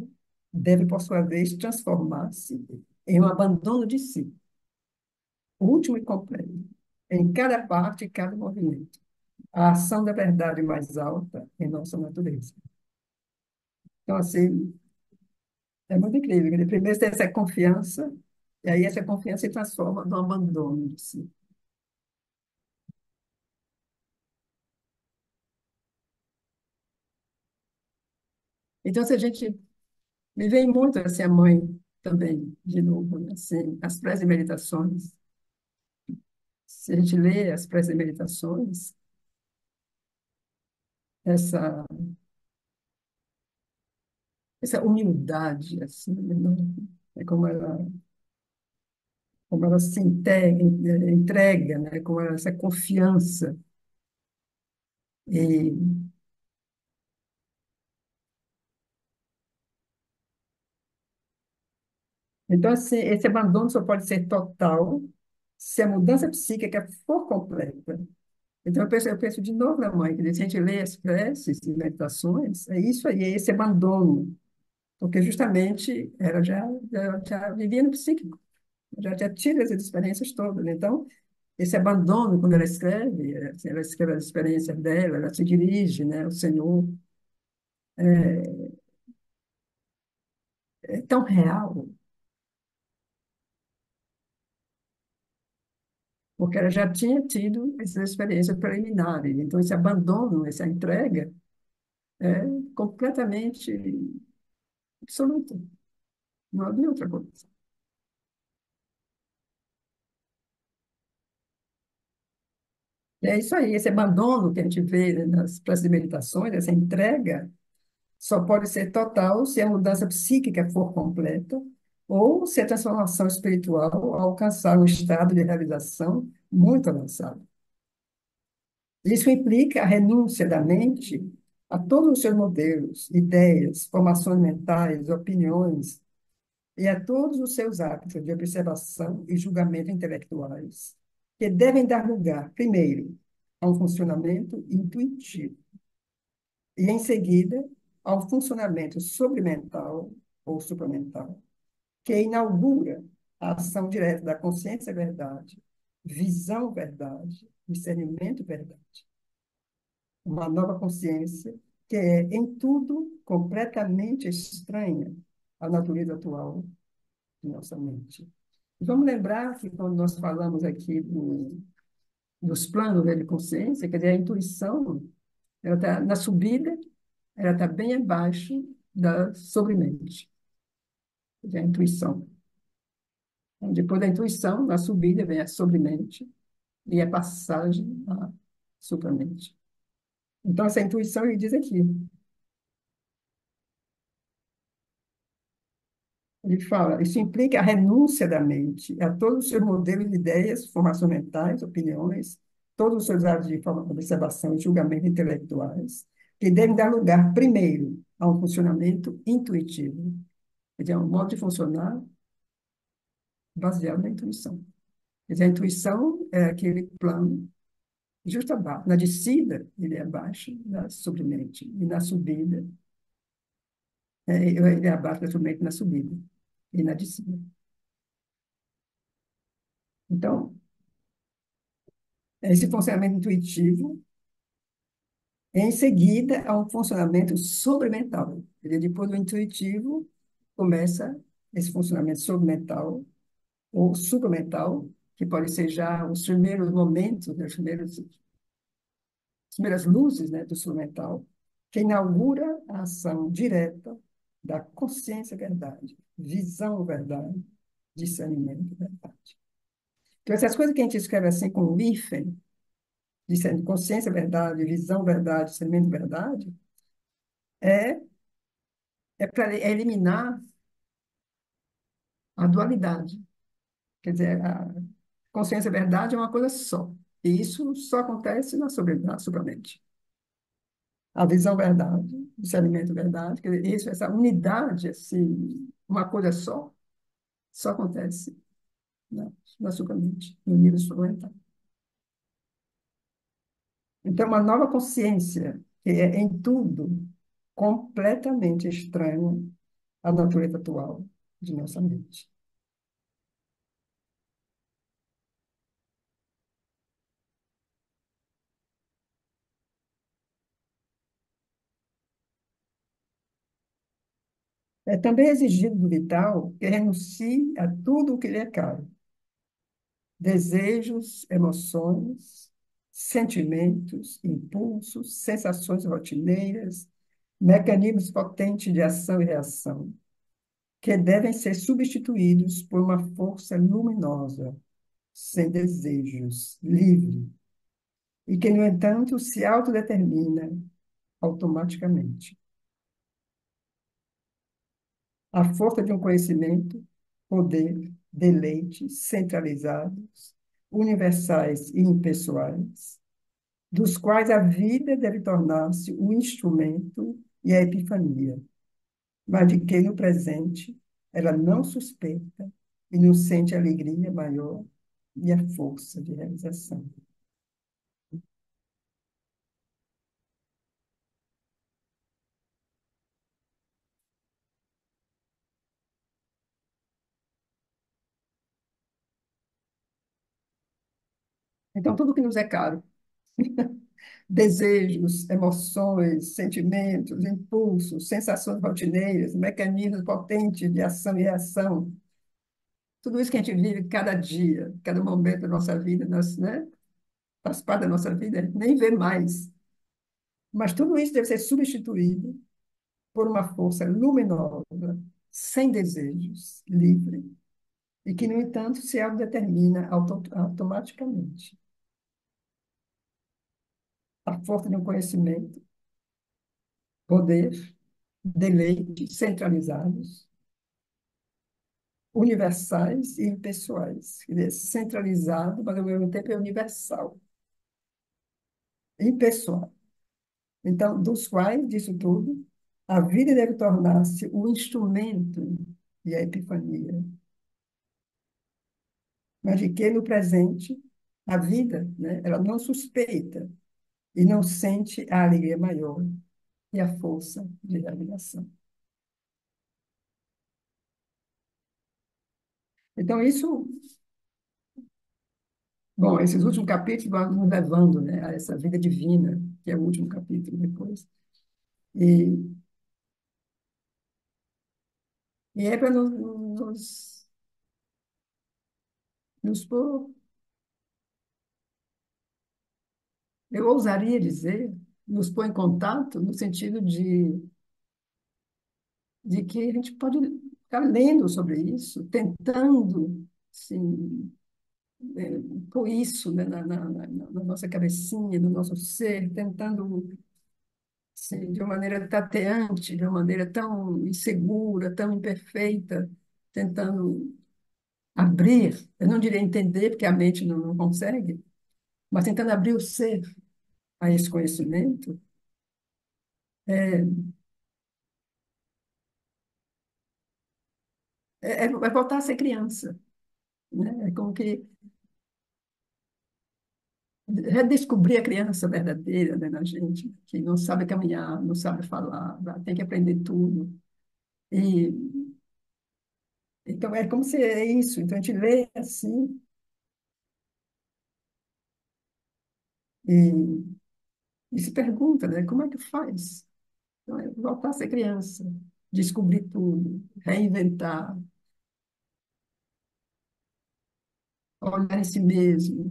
deve, por sua vez, transformar-se em um abandono de si, último e completo, em cada parte e cada movimento. A ação da verdade mais alta em nossa natureza. Então, assim, é muito incrível. Quer dizer, primeiro tem essa confiança, e aí essa confiança se transforma no abandono de si. Então, se a gente me vem muito assim, a mãe também, de novo, né? Assim, as pré-meditações. Se a gente lê as pré-meditações, essa essa humildade, assim, né? É como ela se entrega, né? Com essa confiança. E, então, assim, esse abandono só pode ser total se a mudança psíquica for completa. Então, eu penso de novo na mãe, que se a gente lê as preces e meditações, é isso aí, é esse abandono, porque justamente ela já vivia no psíquico, já tinha tido essas experiências todas. Então, esse abandono, quando ela escreve as experiências dela, ela se dirige, né, ao Senhor, é tão real, porque ela já tinha tido essas experiências preliminares. Então, esse abandono, essa entrega, é completamente absoluta. Não havia outra coisa. É isso aí, esse abandono que a gente vê, né, nas meditações, essa entrega, só pode ser total se a mudança psíquica for completa ou se a transformação espiritual alcançar um estado de realização muito avançado. Isso implica a renúncia da mente a todos os seus modelos, ideias, formações mentais, opiniões e a todos os seus hábitos de observação e julgamento intelectuais, que devem dar lugar, primeiro, a um funcionamento intuitivo e, em seguida, ao funcionamento sobremental ou supramental, que inaugura a ação direta da consciência verdade, visão verdade, discernimento verdade. Uma nova consciência que é, em tudo, completamente estranha à natureza atual de nossa mente. Vamos lembrar que quando nós falamos aqui dos planos, né, de consciência, quer dizer, a intuição, ela está na subida, ela está bem abaixo da sobremente, quer dizer, a intuição. Então, depois da intuição, na subida vem a sobremente e a passagem à supramente. Então, essa intuição, ele diz aqui, ele fala, isso implica a renúncia da mente a todos os seus modelos de ideias, formações mentais, opiniões, todos os seus atos de observação e julgamento intelectuais, que devem dar lugar, primeiro, a um funcionamento intuitivo, quer dizer, a um modo de funcionar baseado na intuição. Quer dizer, a intuição é aquele plano justo abaixo. Na descida, ele é abaixo da submente, e na subida, ele é abaixo da submente na subida e na descida. Então, esse funcionamento intuitivo, em seguida, há um funcionamento sobremental. Ele, depois do intuitivo, começa esse funcionamento sobremental ou supramental, que pode ser já os primeiros momentos, né, as primeiras luzes, né, do instrumental, que inaugura a ação direta da consciência verdade, visão verdade, discernimento verdade. Então, essas coisas que a gente escreve assim com o hífen, dizendo consciência verdade, visão verdade, discernimento verdade, é, é para eliminar a dualidade. Quer dizer, a consciência verdade é uma coisa só. E isso só acontece na supramente. A visão verdade, o discernimento verdade, quer dizer, isso, essa unidade, assim, uma coisa só, só acontece na supramente, no nível suplementar. Então, uma nova consciência, que é em tudo completamente estranha à natureza atual de nossa mente. É também exigido do vital que renuncie a tudo o que lhe é caro. Desejos, emoções, sentimentos, impulsos, sensações rotineiras, mecanismos potentes de ação e reação, que devem ser substituídos por uma força luminosa, sem desejos, livre, e que, no entanto, se autodetermina automaticamente. A força de um conhecimento, poder, deleites centralizados, universais e impessoais, dos quais a vida deve tornar-se o instrumento e a epifania, mas de que no presente ela não suspeita e não sente alegria maior e a força de realização. Então, tudo que nos é caro, desejos, emoções, sentimentos, impulsos, sensações rotineiras, mecanismos potentes de ação e reação, tudo isso que a gente vive cada dia, cada momento da nossa vida, nós, né, faz parte da nossa vida, a gente nem vê mais. Mas tudo isso deve ser substituído por uma força luminosa, sem desejos, livre, e que, no entanto, se autodetermina automaticamente. A força de um conhecimento, poder, deleites centralizados, universais e impessoais. Quer dizer, centralizado, mas ao mesmo tempo é universal, impessoal. Então, dos quais, disso tudo, a vida deve tornar-se o instrumento e a epifania. Mas de que no presente, a vida, né, ela não suspeita e não sente a alegria maior e a força de realização. Então, isso, bom, esses últimos capítulos vão nos levando, né, a essa vida divina, que é o último capítulo depois. E, e é para nos pôr, eu ousaria dizer, nos pôr em contato no sentido de que a gente pode ficar lendo sobre isso, tentando, assim, pôr isso, né, na nossa cabecinha, no nosso ser, tentando, assim, de uma maneira tateante, de uma maneira tão insegura, tão imperfeita, tentando abrir, eu não diria entender, porque a mente não consegue, mas tentando abrir o ser a esse conhecimento, é, é voltar a ser criança, né? É como que redescobrir a criança verdadeira, né, na gente, que não sabe caminhar, não sabe falar, tem que aprender tudo. E então é como se é isso. Então a gente lê assim e, e se pergunta, né, como é que faz? Então, é voltar a ser criança, descobrir tudo, reinventar, olhar em si mesmo.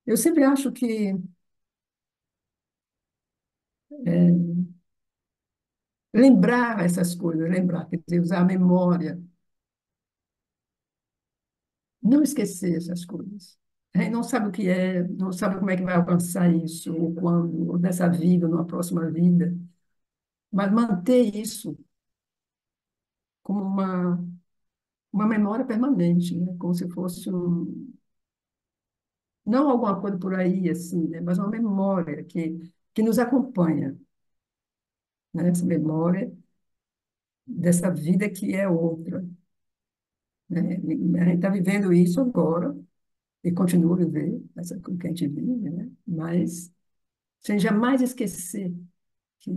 Eu sempre acho que é, lembrar essas coisas, lembrar, quer dizer, usar a memória, não esquecer essas coisas. Não sabe o que é, não sabe como é que vai alcançar isso, ou quando, ou nessa vida, ou numa próxima vida, mas manter isso como uma memória permanente, né? Como se fosse não alguma coisa por aí, assim, né? Mas uma memória que nos acompanha, né? Essa memória dessa vida que é outra, né? E a gente está vivendo isso agora e continua a viver, essa que a gente vive, né? Mas sem jamais esquecer que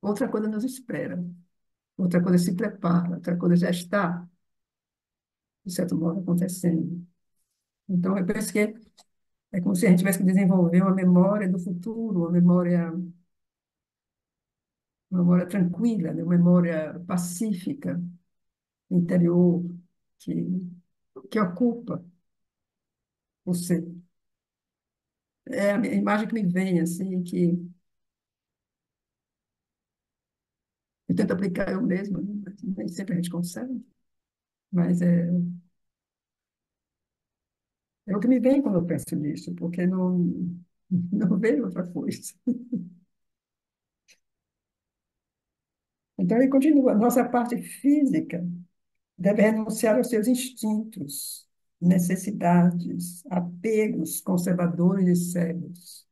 outra coisa nos espera, outra coisa se prepara, outra coisa já está, de certo modo, acontecendo. Então, eu penso que é como se a gente tivesse que desenvolver uma memória do futuro, uma memória tranquila, né? Uma memória pacífica, interior, que, que ocupa o ser. É a imagem que me vem, assim, que eu tento aplicar eu mesma, né? Mas nem sempre a gente consegue, mas é o que me vem quando eu penso nisso, porque não. Não vejo outra coisa. Então, ele continua. Nossa parte física deve renunciar aos seus instintos, necessidades, apegos conservadores e cegos,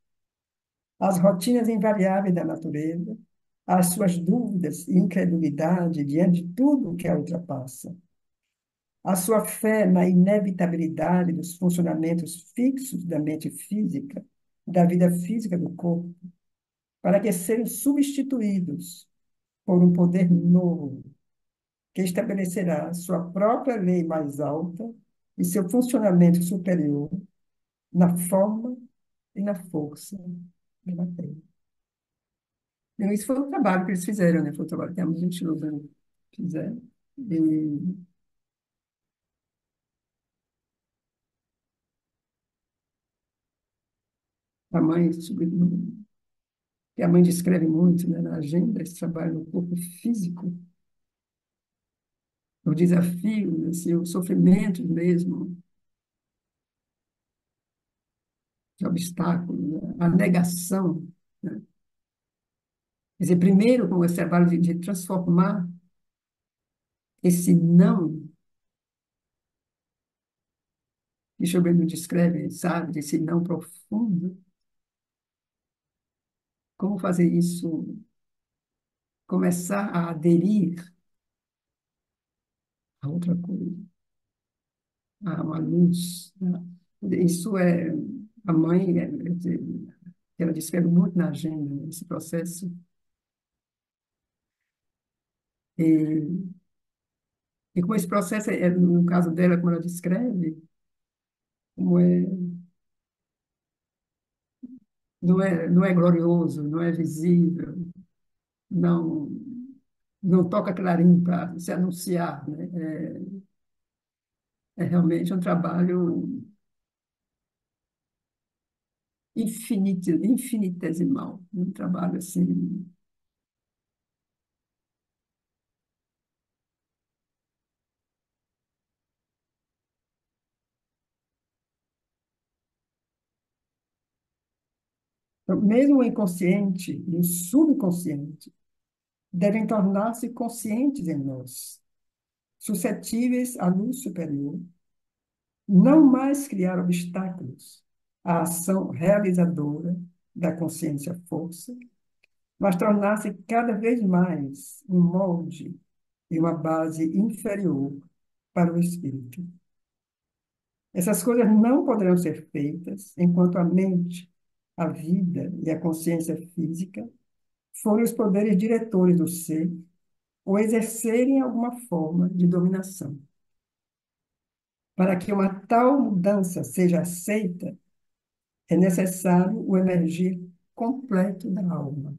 às rotinas invariáveis da natureza, às suas dúvidas e incredulidade diante de tudo que a ultrapassa, a sua fé na inevitabilidade dos funcionamentos fixos da mente física, da vida física do corpo, para que sejam substituídos por um poder novo, que estabelecerá sua própria lei mais alta e seu funcionamento superior na forma e na força da matéria. Então, isso foi um trabalho que eles fizeram, né? Foi um trabalho que a gente fizeram. E a mãe, que a mãe descreve muito, né, na agenda, esse trabalho no corpo físico, os desafios, assim, o sofrimento mesmo, de obstáculos, né, a negação, né? Quer dizer, primeiro, com esse trabalho de transformar esse não, que Schopenhauer descreve, sabe, esse não profundo, como fazer isso, começar a aderir a outra coisa, a uma luz, né? Isso é, a mãe, ela descreve muito na agenda, né, esse processo. E, e como esse processo, no caso dela, como ela descreve, como é, não é glorioso, não é visível, não, não toca clarim para se anunciar, né? É realmente um trabalho infinitesimal, um trabalho assim. Então, mesmo o inconsciente e o subconsciente devem tornar-se conscientes em nós, suscetíveis à luz superior, não mais criar obstáculos à ação realizadora da consciência-força, mas tornar-se cada vez mais um molde e uma base inferior para o espírito. Essas coisas não poderão ser feitas enquanto a mente, a vida e a consciência física forem os poderes diretores do ser ou exercerem alguma forma de dominação. Para que uma tal mudança seja aceita, é necessário o emergir completo da alma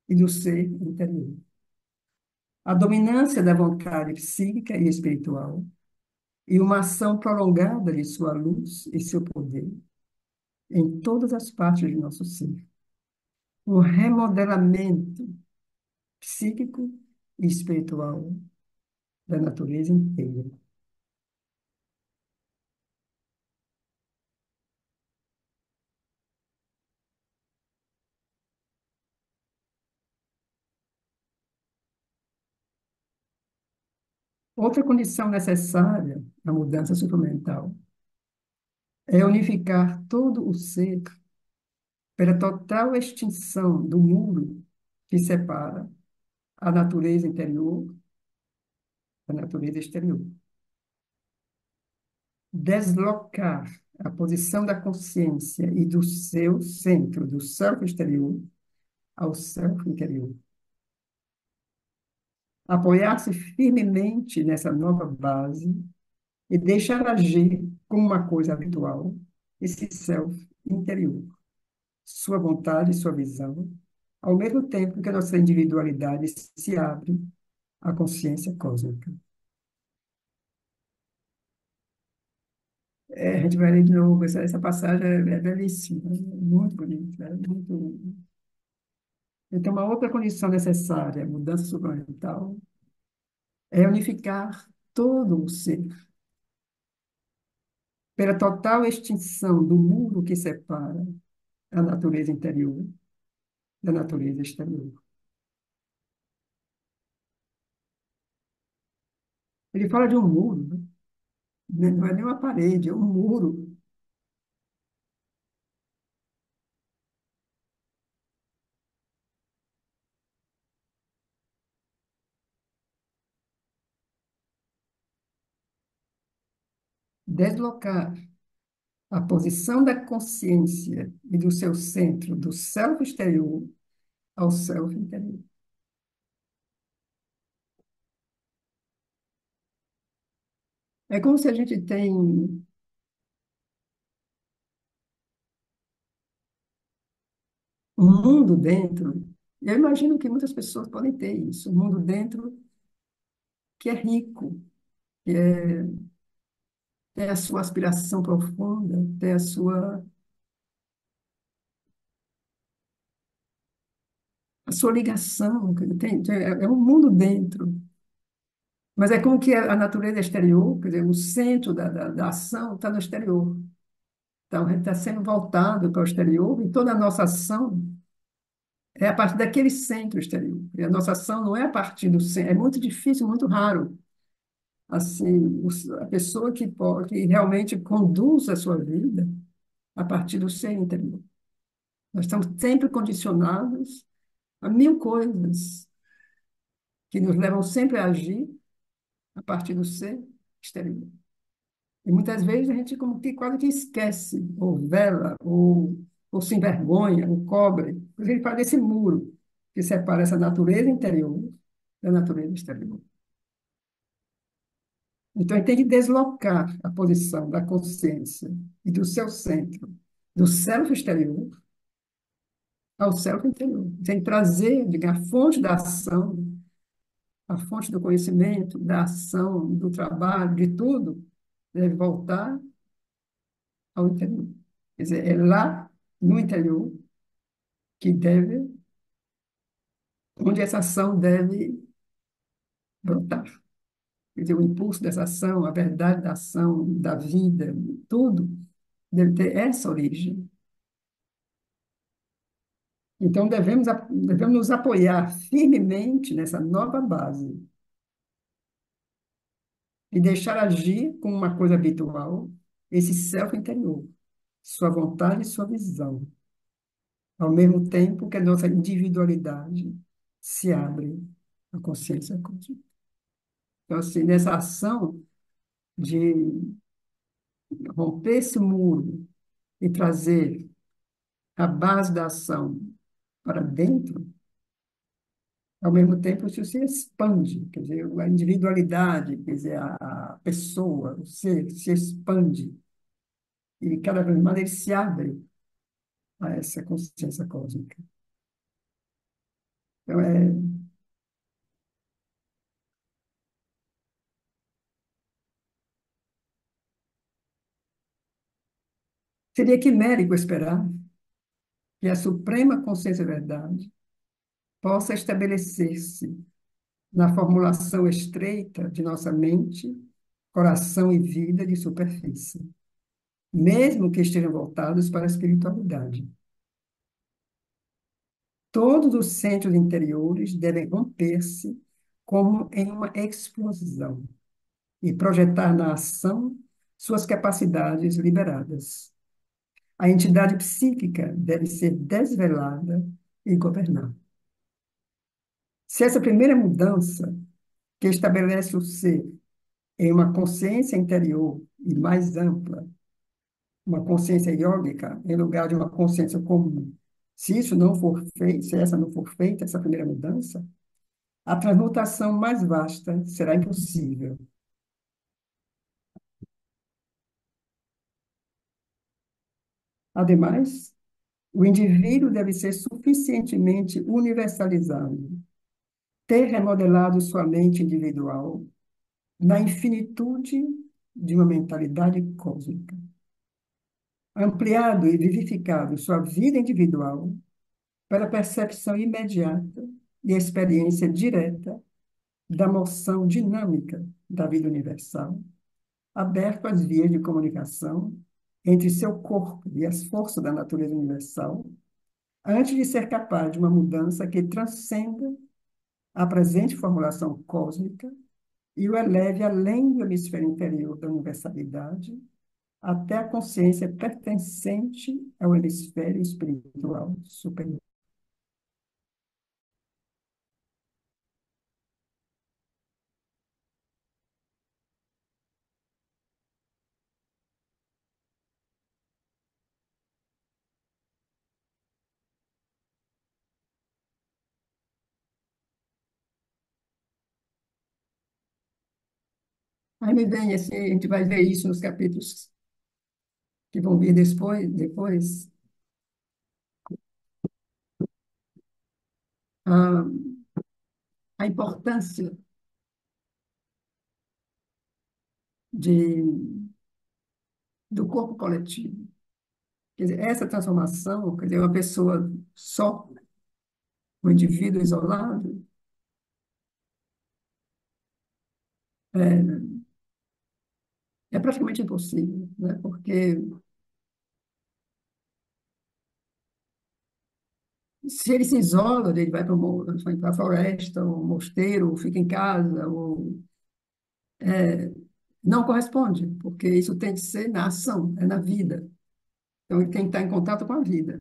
e do ser interior. A dominância da vontade psíquica e espiritual e uma ação prolongada de sua luz e seu poder em todas as partes de nosso ser. Um remodelamento psíquico e espiritual da natureza inteira. Outra condição necessária à mudança supramental é unificar todo o ser pela total extinção do muro que separa a natureza interior da natureza exterior. Deslocar a posição da consciência e do seu centro, do self exterior, ao self interior. Apoiar-se firmemente nessa nova base e deixar agir como uma coisa habitual esse self interior, sua vontade e sua visão, ao mesmo tempo que a nossa individualidade se abre à consciência cósmica. A gente vai ler de novo, essa passagem é belíssima, é muito bonita, é muito... Então, uma outra condição necessária, mudança supramental, é unificar todo o ser, pela total extinção do muro que separa a natureza interior da natureza exterior. Ele fala de um muro, né? Não é nem uma parede, é um muro. Deslocar a posição da consciência e do seu centro, do self exterior ao self interior. É como se a gente tem um mundo dentro. Eu imagino que muitas pessoas podem ter isso, um mundo dentro que é rico, que tem a sua aspiração profunda, tem a sua ligação, é um mundo dentro. Mas é como que a natureza exterior, quer dizer, o centro da ação está no exterior. Então, a gente está sendo voltado para o exterior e toda a nossa ação é a partir daquele centro exterior. E a nossa ação não é a partir do centro. É muito difícil, muito raro, assim, a pessoa que realmente conduz a sua vida a partir do ser interior. Nós estamos sempre condicionados a mil coisas que nos levam sempre a agir a partir do ser exterior. E muitas vezes a gente como que quase que esquece, ou vela, ou se envergonha, ou cobre. Porque ele fala desse muro que separa essa natureza interior da natureza exterior. Então, ele tem que deslocar a posição da consciência e do seu centro, do self exterior, ao self interior. Tem que trazer, digamos, a fonte da ação, a fonte do conhecimento, da ação, do trabalho, de tudo, deve voltar ao interior. Quer dizer, é lá, no interior, que deve, onde essa ação deve brotar. Quer dizer, o impulso dessa ação, a verdade da ação, da vida, tudo, deve ter essa origem. Então, devemos nos apoiar firmemente nessa nova base e deixar agir como uma coisa habitual esse self interior, sua vontade e sua visão, ao mesmo tempo que a nossa individualidade se abre à consciência cósmica. Então, assim, nessa ação de romper esse muro e trazer a base da ação para dentro, ao mesmo tempo isso se expande, quer dizer, a individualidade, quer dizer, a pessoa, o ser, se expande e cada vez mais ele se abre a essa consciência cósmica. Então, seria quimérico esperar que a suprema consciência verdade possa estabelecer-se na formulação estreita de nossa mente, coração e vida de superfície, mesmo que estejam voltados para a espiritualidade. Todos os centros interiores devem romper-se como em uma explosão e projetar na ação suas capacidades liberadas. A entidade psíquica deve ser desvelada e governada. Se essa primeira mudança, que estabelece o ser em uma consciência interior e mais ampla, uma consciência iógica, em lugar de uma consciência comum, se isso não for feito, se essa não for feita, essa primeira mudança, a transmutação mais vasta será impossível. Ademais, o indivíduo deve ser suficientemente universalizado, ter remodelado sua mente individual na infinitude de uma mentalidade cósmica, ampliado e vivificado sua vida individual para a percepção imediata e experiência direta da moção dinâmica da vida universal, aberto às vias de comunicação entre seu corpo e as forças da natureza universal, antes de ser capaz de uma mudança que transcenda a presente formulação cósmica e o eleve além do hemisfério inferior da universalidade, até a consciência pertencente ao hemisfério espiritual superior. Aí me vem esse, a gente vai ver isso nos capítulos que vão vir depois a, a importância de, do corpo coletivo. Quer dizer, essa transformação, quer dizer, uma pessoa só, um indivíduo isolado, é, é praticamente impossível, né? Porque se ele se isola, ele vai para a floresta, ou mosteiro, ou fica em casa, ou não corresponde, porque isso tem que ser na ação, é na vida. Então, ele tem que estar em contato com a vida.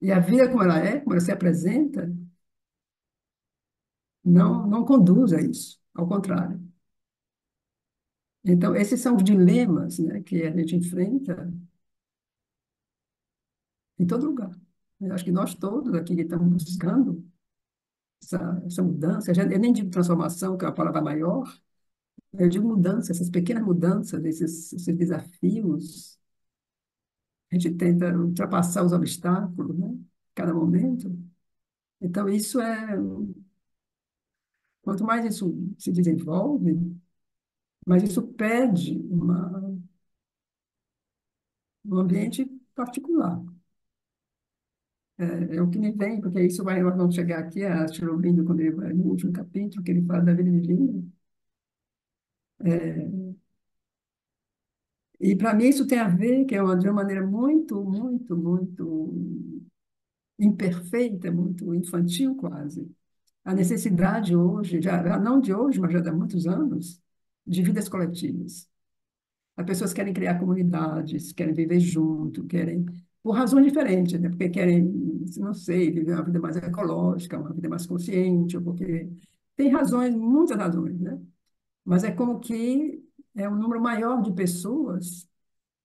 E a vida como ela se apresenta, não conduz a isso, ao contrário. Então, esses são os dilemas, né, que a gente enfrenta em todo lugar. Eu acho que nós todos aqui que estamos buscando essa mudança, eu nem digo transformação, que é uma palavra maior, eu digo mudança, essas pequenas mudanças, esses desafios, a gente tenta ultrapassar os obstáculos, né, cada momento. Então, isso é, quanto mais isso se desenvolve, mais isso pede um ambiente particular. É o que me vem, porque isso vai, nós vamos chegar aqui a Aurobindo, quando ele vai no último capítulo, que ele fala da vida divina. E para mim isso tem a ver, que é de uma maneira muito imperfeita, muito infantil quase. A necessidade hoje, já não de hoje, mas já há muitos anos, de vidas coletivas. As pessoas querem criar comunidades, querem viver junto, querem, por razões diferentes, né? Porque querem, não sei, viver uma vida mais ecológica, uma vida mais consciente, ou porque tem razões, muitas razões, né? Mas é como que é um número maior de pessoas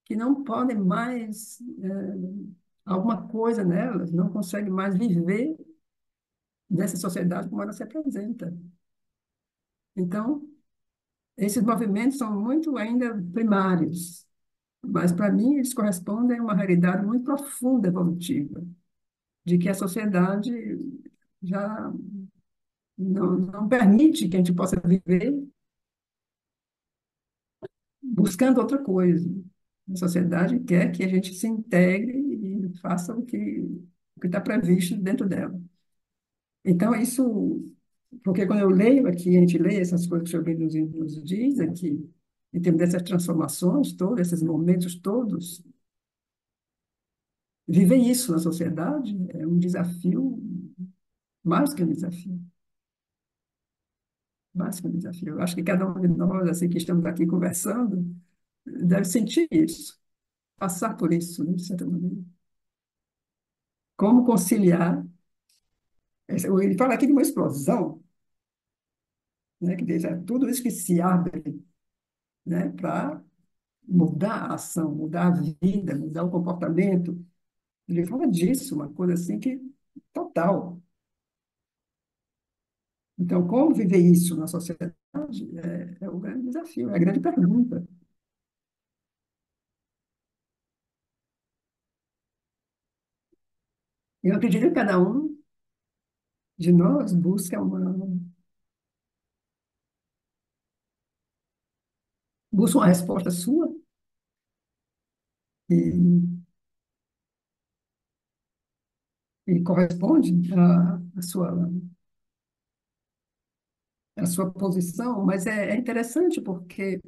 que não podem mais, alguma coisa nelas, não conseguem mais viver nessa sociedade como ela se apresenta. Então, esses movimentos são muito ainda primários, mas para mim eles correspondem a uma realidade muito profunda, evolutiva, de que a sociedade já não permite que a gente possa viver buscando outra coisa. A sociedade quer que a gente se integre e faça o que está previsto dentro dela. Então, isso, porque quando eu leio aqui, a gente lê essas coisas que o Bíblia nos diz aqui, em termos dessas transformações todas, esses momentos todos, viver isso na sociedade é um desafio, mais que um desafio, mais que um desafio. Eu acho que cada um de nós, assim, que estamos aqui conversando, deve sentir isso, passar por isso, né, de certa maneira. Como conciliar, ele fala aqui de uma explosão, né, que diz, tudo isso que se abre, né, para mudar a ação, mudar a vida, mudar o comportamento. Ele fala disso, uma coisa assim que total. Então, como viver isso na sociedade é o grande desafio, é a grande pergunta. Eu acredito que cada um de nós busca uma resposta sua e, e corresponde à sua posição, mas é interessante porque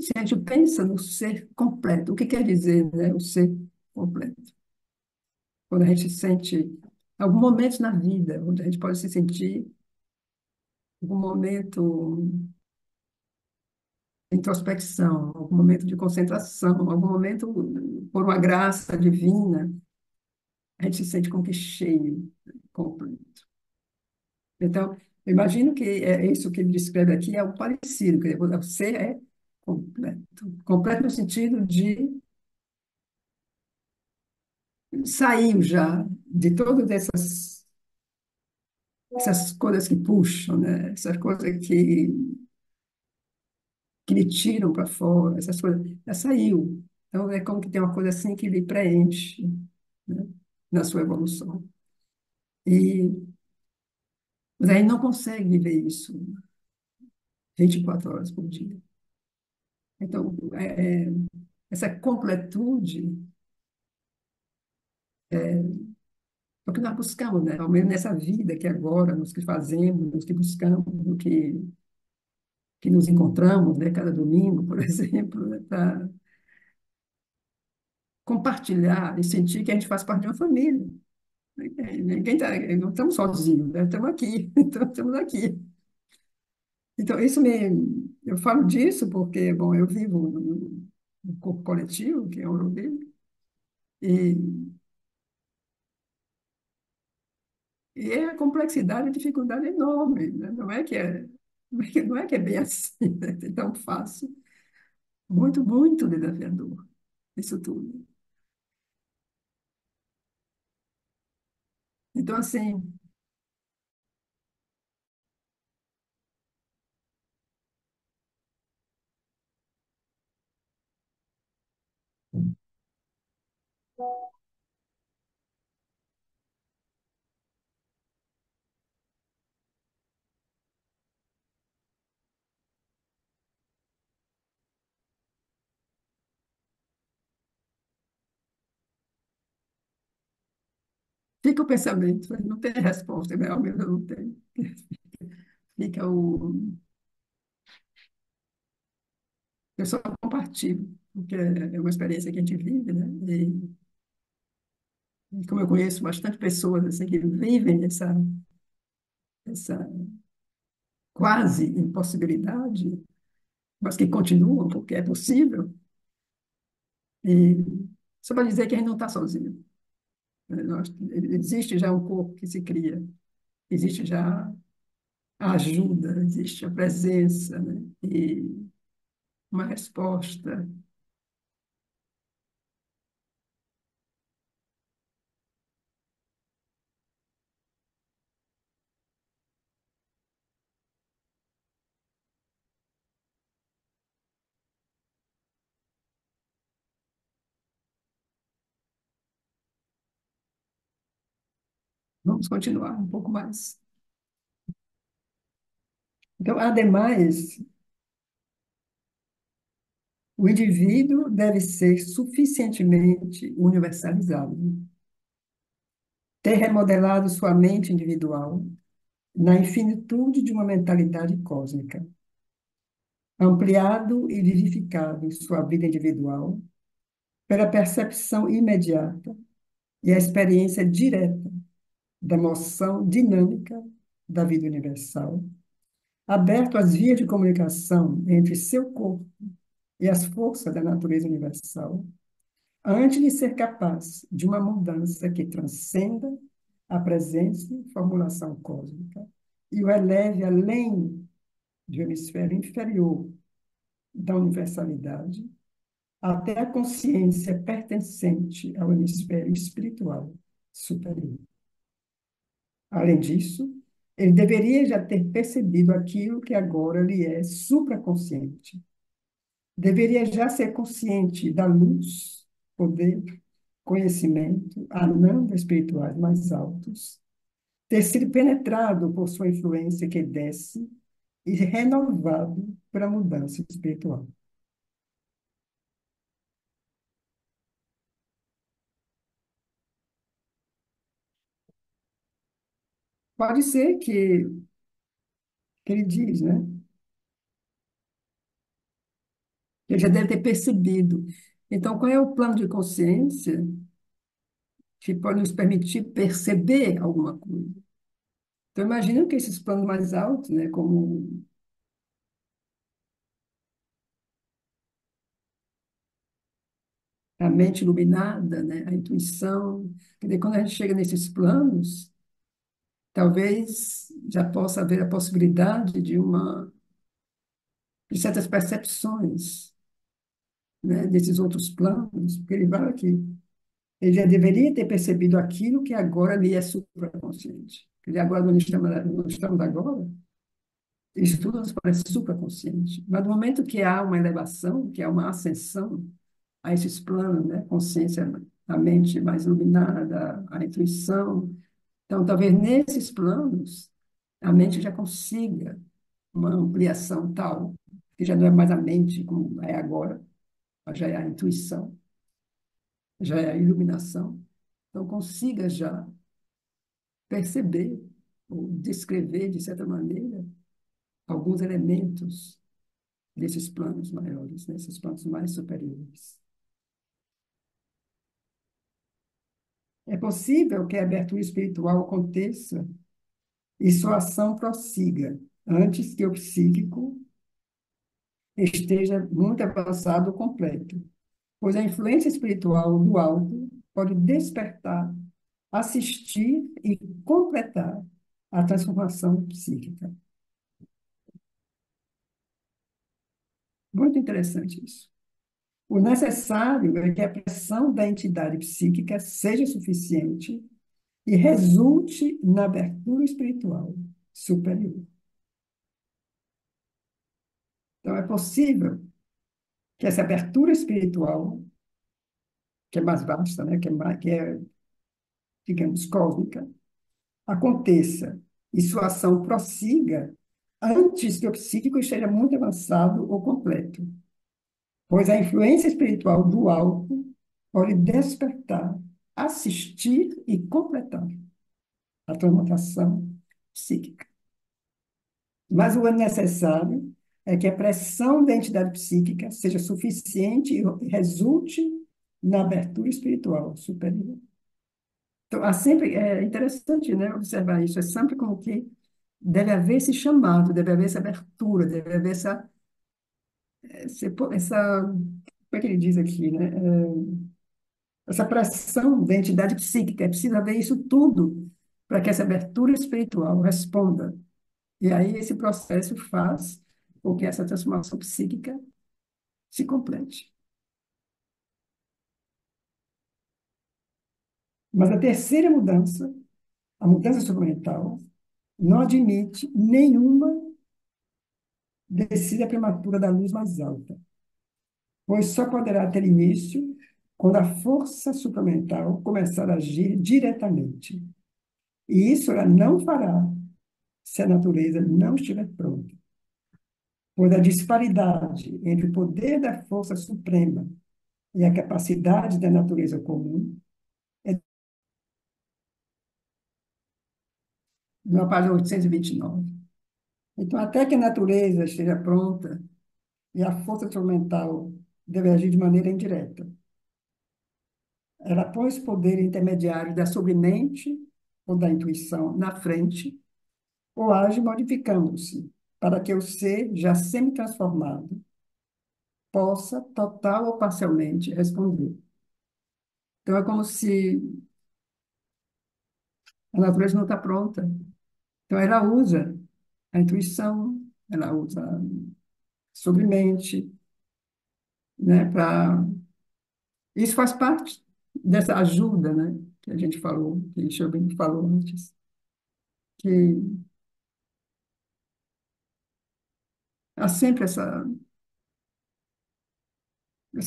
Se a gente pensa no ser completo, o que quer dizer, né, o ser completo? Quando a gente sente algum momento na vida onde a gente pode se sentir, algum momento de introspecção, algum momento de concentração, algum momento por uma graça divina, a gente se sente como que cheio, completo. Então, eu imagino que é isso que ele descreve aqui é o parecido, que o ser é completo. Completo no sentido de saiu já de todas essas coisas que puxam, né? Essas coisas que lhe tiram para fora, essas coisas, já saiu. Então, é como que tem uma coisa assim que lhe preenche, né? Na sua evolução. E, mas aí não consegue viver isso 24 horas por dia. Então, essa completude é o que nós buscamos, né? Ao menos nessa vida que agora, nos que fazemos, nos que buscamos, no que nos encontramos, né? Cada domingo, por exemplo, né? Para compartilhar e sentir que a gente faz parte de uma família. Ninguém tá, não estamos sozinhos, né? Estamos aqui, então estamos aqui. Então, eu falo disso porque, bom, eu vivo no corpo coletivo, que é o Ouro e, e é a complexidade e a dificuldade enorme, né? Não é que é bem assim, né? É tão fácil, muito, muito desafiador, isso tudo. Então, assim, fica o pensamento, não tem resposta, realmente não tem. Fica o. Eu só compartilho, porque é uma experiência que a gente vive, né? E como eu conheço bastante pessoas assim, que vivem essa quase impossibilidade, mas que continuam, porque é possível, e só para dizer que a gente não está sozinho. Né? Existe já um corpo que se cria, existe já a ajuda, existe a presença, né? E uma resposta. Vamos continuar um pouco mais. Então, ademais, o indivíduo deve ser suficientemente universalizado, ter remodelado sua mente individual na infinitude de uma mentalidade cósmica, ampliado e vivificado em sua vida individual pela percepção imediata e a experiência direta da noção dinâmica da vida universal, aberto às vias de comunicação entre seu corpo e as forças da natureza universal, antes de ser capaz de uma mudança que transcenda a presença e formulação cósmica e o eleve além do hemisfério inferior da universalidade até a consciência pertencente ao hemisfério espiritual superior. Além disso, ele deveria já ter percebido aquilo que agora lhe é supraconsciente. Deveria já ser consciente da luz, poder, conhecimento, ananda espirituais mais altos, ter sido penetrado por sua influência que desce e renovado pela mudança espiritual. Pode ser que ele diz, né? Ele já deve ter percebido. Então, qual é o plano de consciência que pode nos permitir perceber alguma coisa? Então, imagina que esses planos mais altos, né, como a mente iluminada, né, a intuição, quer dizer, quando a gente chega nesses planos, talvez já possa haver a possibilidade de certas percepções, né, desses outros planos, porque ele fala que ele já deveria ter percebido aquilo que agora lhe é supraconsciente. Ele agora não estamos agora, isso tudo nos parece supraconsciente. Mas no momento que há uma elevação, que há uma ascensão a esses planos, né, consciência, a mente mais iluminada, a intuição, então talvez nesses planos a mente já consiga uma ampliação tal que já não é mais a mente como é agora, mas já é a intuição, já é a iluminação. Então consiga já perceber ou descrever, de certa maneira, alguns elementos desses planos maiores, nesses planos mais superiores. É possível que a abertura espiritual aconteça e sua ação prossiga antes que o psíquico esteja muito avançado ou completo, pois a influência espiritual do alto pode despertar, assistir e completar a transformação psíquica. Muito interessante isso. O necessário é que a pressão da entidade psíquica seja suficiente e resulte na abertura espiritual superior. Então, é possível que essa abertura espiritual, que é mais vasta, né, que é, digamos, cósmica, aconteça e sua ação prossiga antes que o psíquico esteja muito avançado ou completo, pois a influência espiritual do alto pode despertar, assistir e completar a transmutação psíquica. Mas o necessário é que a pressão da entidade psíquica seja suficiente e resulte na abertura espiritual superior. Então, há sempre, é interessante, né, observar isso, é sempre como que deve haver esse chamado, deve haver essa abertura, deve haver como é que ele diz aqui, né? Essa pressão da entidade psíquica, é preciso haver isso tudo para que essa abertura espiritual responda. E aí esse processo faz com que essa transformação psíquica se complete. Mas a terceira mudança, a mudança supramental, não admite nenhuma descida prematura da luz mais alta, pois só poderá ter início quando a força supramental começar a agir diretamente. E isso ela não fará se a natureza não estiver pronta, pois a disparidade entre o poder da força suprema e a capacidade da natureza comum é na página 829. Então, até que a natureza esteja pronta e a força instrumental deve agir de maneira indireta. Ela põe esse poder intermediário da sobremente ou da intuição na frente, ou age modificando-se, para que o ser, já semi-transformado, possa, total ou parcialmente, responder. Então, é como se a natureza não está pronta. Então, ela usa a intuição, ela usa a sobremente, né, para isso faz parte dessa ajuda, né, que a gente falou, que Chopin falou antes, que há sempre essa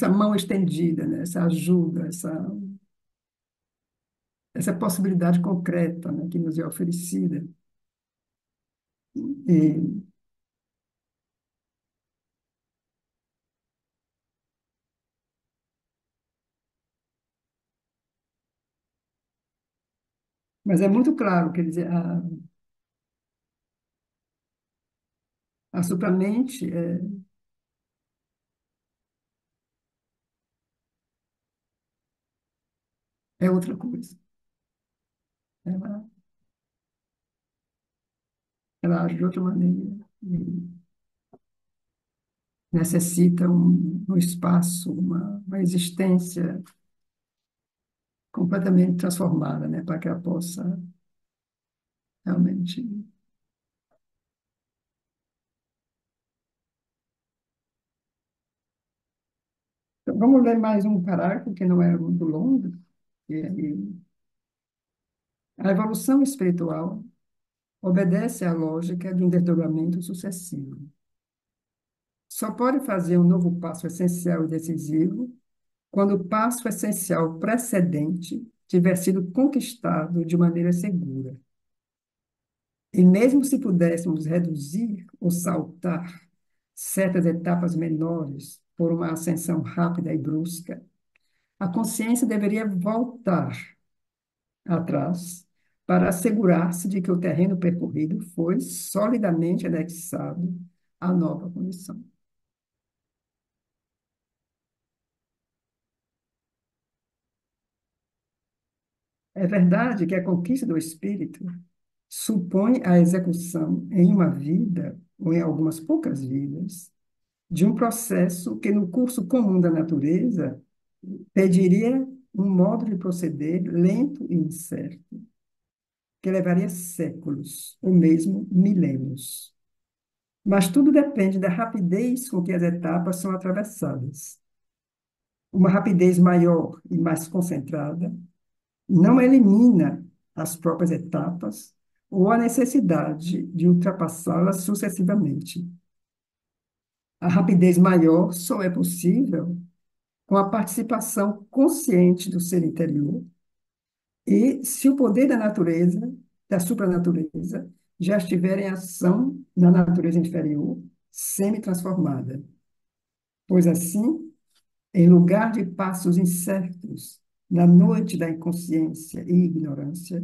mão estendida, né, essa ajuda, essa possibilidade concreta, né, que nos é oferecida. E, mas é muito claro, quer dizer, a supramente é outra coisa. Ela, ela age de outra maneira. E necessita um espaço, uma existência completamente transformada, né, para que ela possa realmente. Então, vamos ler mais um parágrafo, que não é muito longo. E aí, a evolução espiritual obedece à lógica de um desdobramento sucessivo. Só pode fazer um novo passo essencial e decisivo quando o passo essencial precedente tiver sido conquistado de maneira segura. E mesmo se pudéssemos reduzir ou saltar certas etapas menores por uma ascensão rápida e brusca, a consciência deveria voltar atrás para assegurar-se de que o terreno percorrido foi solidamente anexado à nova condição. É verdade que a conquista do espírito supõe a execução em uma vida, ou em algumas poucas vidas, de um processo que, no curso comum da natureza, pediria um modo de proceder lento e incerto, que levaria séculos, ou mesmo milênios. Mas tudo depende da rapidez com que as etapas são atravessadas. Uma rapidez maior e mais concentrada não elimina as próprias etapas ou a necessidade de ultrapassá-las sucessivamente. A rapidez maior só é possível com a participação consciente do ser interior e se o poder da natureza, da supranatureza, já estiver em ação na natureza inferior, semi-transformada. Pois assim, em lugar de passos incertos na noite da inconsciência e ignorância,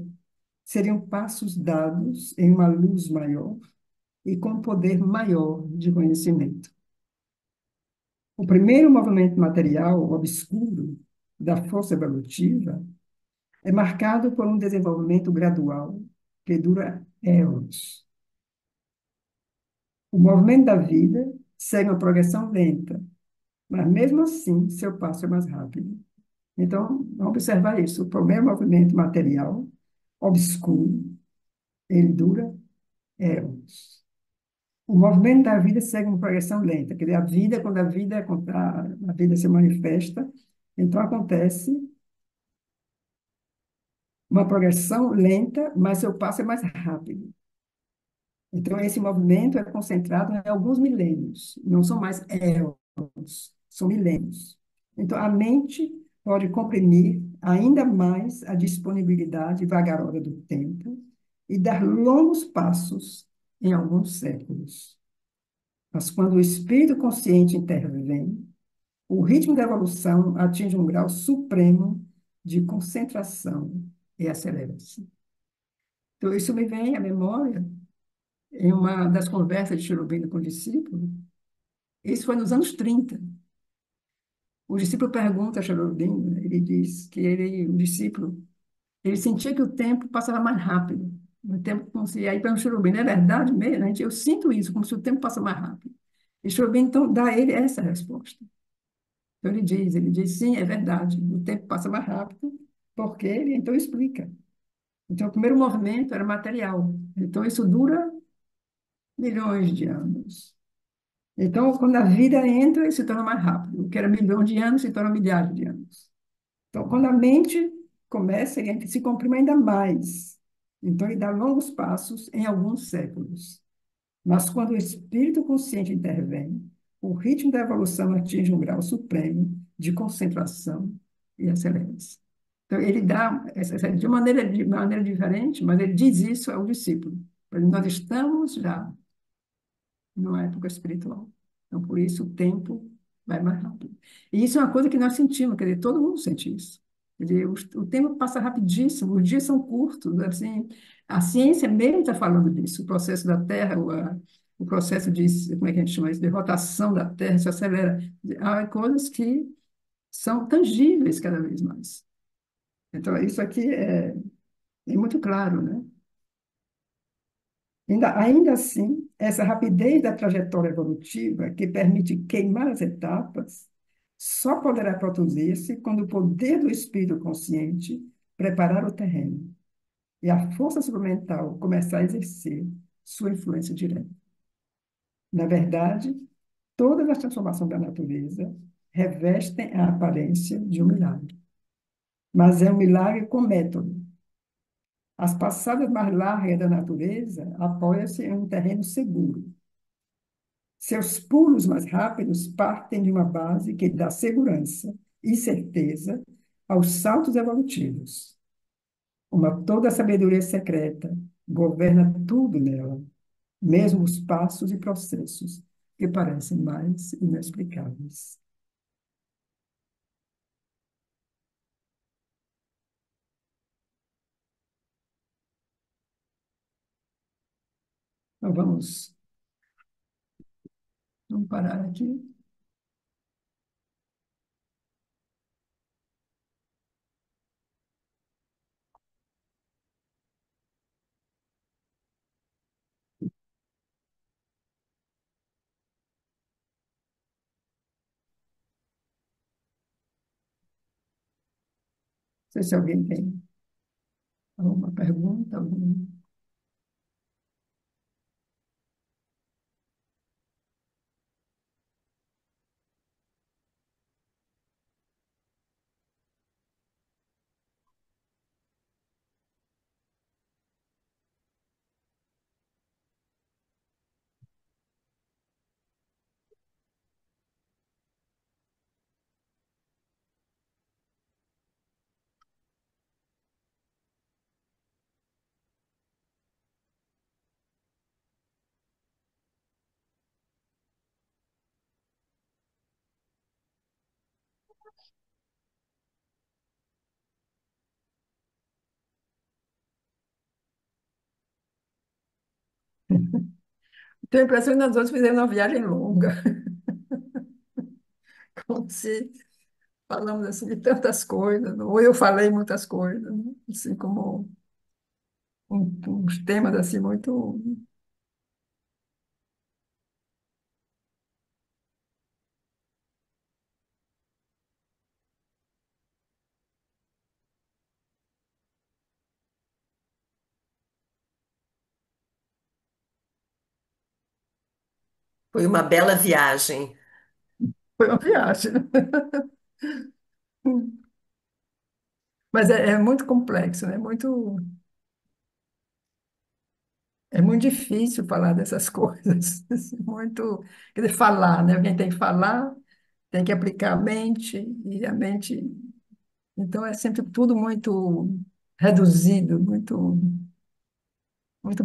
seriam passos dados em uma luz maior e com poder maior de conhecimento. O primeiro movimento material obscuro da força evolutiva é marcado por um desenvolvimento gradual que dura éons. O movimento da vida segue uma progressão lenta, mas mesmo assim seu passo é mais rápido. Então, vamos observar isso. O primeiro movimento material obscuro, ele dura éons. O movimento da vida segue uma progressão lenta, quer dizer, a vida, quando a vida se manifesta, então acontece uma progressão lenta, mas seu passo é mais rápido. Então, esse movimento é concentrado em alguns milênios, não são mais éons, são milênios. Então, a mente pode comprimir ainda mais a disponibilidade vagarosa do tempo e dar longos passos em alguns séculos. Mas quando o espírito consciente intervém, o ritmo da evolução atinge um grau supremo de concentração e acelera-se. Então, isso me vem à memória em uma das conversas de Cherubino com o discípulo. Isso foi nos anos 30. O discípulo pergunta a Cherubino, ele diz que o discípulo, ele sentia que o tempo passava mais rápido. O tempo, como se, aí para o Cherubino, é verdade mesmo? Eu sinto isso, como se o tempo passa mais rápido. E Cherubino, então, dá a ele essa resposta. Então, ele diz, sim, é verdade, o tempo passa mais rápido, porque ele, então, explica. Então, o primeiro movimento era material. Então, isso dura milhões de anos. Então, quando a vida entra, ele se torna mais rápido. O que era milhão de anos se torna milhares de anos. Então, quando a mente começa, ele se comprime ainda mais. Então, ele dá longos passos em alguns séculos. Mas quando o espírito consciente intervém, o ritmo da evolução atinge um grau supremo de concentração e acelera-se. Então, ele dá, de maneira diferente, mas ele diz isso ao discípulo. Nós estamos já numa época espiritual. Então, por isso, o tempo vai mais rápido. E isso é uma coisa que nós sentimos, quer dizer, todo mundo sente isso. Quer dizer, o tempo passa rapidíssimo, os dias são curtos, assim, a ciência mesmo está falando disso, o processo da Terra, o processo de, como é que a gente chama isso, de rotação da Terra se acelera. Há coisas que são tangíveis cada vez mais. Então, isso aqui é muito claro, né? Ainda assim, essa rapidez da trajetória evolutiva, que permite queimar as etapas, só poderá produzir-se quando o poder do espírito consciente preparar o terreno e a força suplementar começar a exercer sua influência direta. Na verdade, todas as transformações da natureza revestem a aparência de um milagre, mas é um milagre com método. As passadas mais largas da natureza apoiam-se em um terreno seguro. Seus pulos mais rápidos partem de uma base que dá segurança e certeza aos saltos evolutivos. Toda a sabedoria secreta governa tudo nela, mesmo os passos e processos que parecem mais inexplicáveis. Então, vamos parar aqui. Não sei se alguém tem alguma pergunta. Tenho a impressão que nós outros fizemos uma viagem longa, como se falamos assim de tantas coisas, ou eu falei muitas coisas, né? Assim como uns temas assim muito. Foi uma bela viagem. Foi uma viagem, né? Mas é muito complexo, né? É muito difícil falar dessas coisas. Assim, muito, quer dizer, falar, né? Alguém tem que falar, tem que aplicar a mente, e a mente. Então é sempre tudo muito reduzido, muito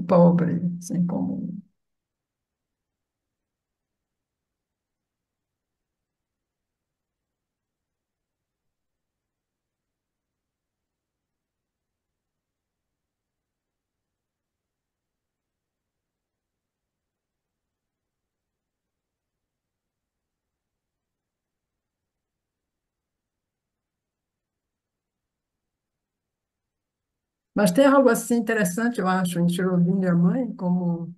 pobre, assim como. Mas tem algo assim interessante, eu acho, em Cherubim e a mãe, como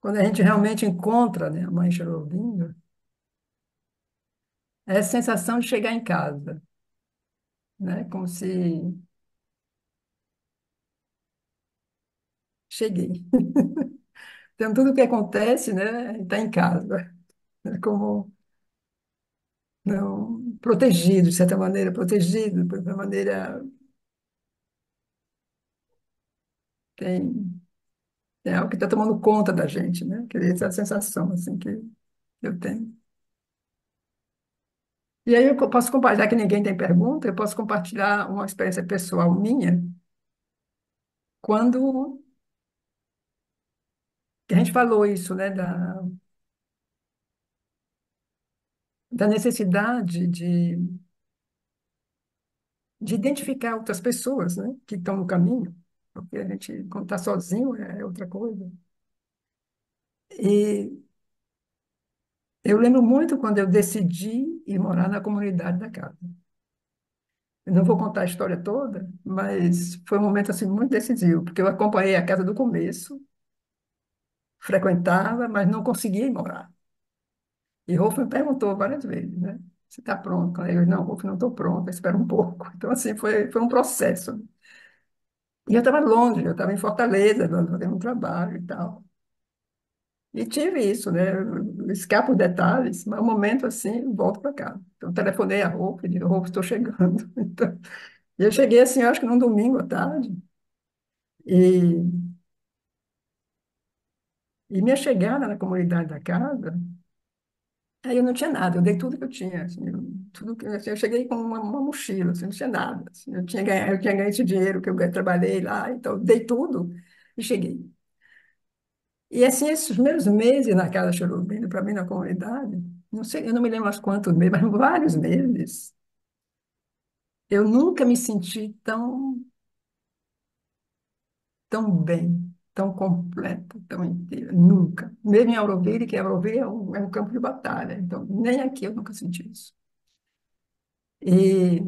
quando a gente realmente encontra, né, a mãe Cherubim, é a sensação de chegar em casa, né? Como se cheguei. Então, tudo que acontece, né, está em casa. É como não protegido, de certa maneira, protegido, de certa maneira tem, tem algo que está tomando conta da gente, né? Que essa é a sensação assim que eu tenho. E aí eu posso compartilhar, já que ninguém tem pergunta, eu posso compartilhar uma experiência pessoal minha, quando que a gente falou isso, né, da necessidade de identificar outras pessoas, né, que estão no caminho, porque a gente, quando está sozinho, é outra coisa. E eu lembro muito quando eu decidi ir morar na comunidade da casa. Eu não vou contar a história toda, mas foi um momento assim muito decisivo, porque eu acompanhei a casa do começo, frequentava, mas não conseguia ir morar. E Rolf me perguntou várias vezes, né? Você está pronto? Aí eu, não, Rolf, não estou pronto, espera um pouco. Então, assim, foi um processo. E eu estava longe, eu estava em Fortaleza, fazendo um trabalho e tal. E tive isso, né? Eu escapo os detalhes, mas um momento assim, eu volto para casa. Então, telefonei a Rolf e disse, Rolf, estou chegando. Então, e eu cheguei assim, eu acho que num domingo à tarde, e, e minha chegada na comunidade da casa, aí eu não tinha nada, eu dei tudo que eu tinha, assim, tudo que, assim, eu cheguei com uma mochila, assim, não tinha nada, assim, eu tinha ganho esse dinheiro que eu trabalhei lá, então eu dei tudo e cheguei. E assim, esses primeiros meses na Casa Cherubim, para mim na comunidade, não sei, eu não me lembro mais quantos meses, mas vários meses, eu nunca me senti tão bem, tão completa, tão inteira, nunca. Mesmo em Auroville, que Auroville é um campo de batalha, então nem aqui eu nunca senti isso. E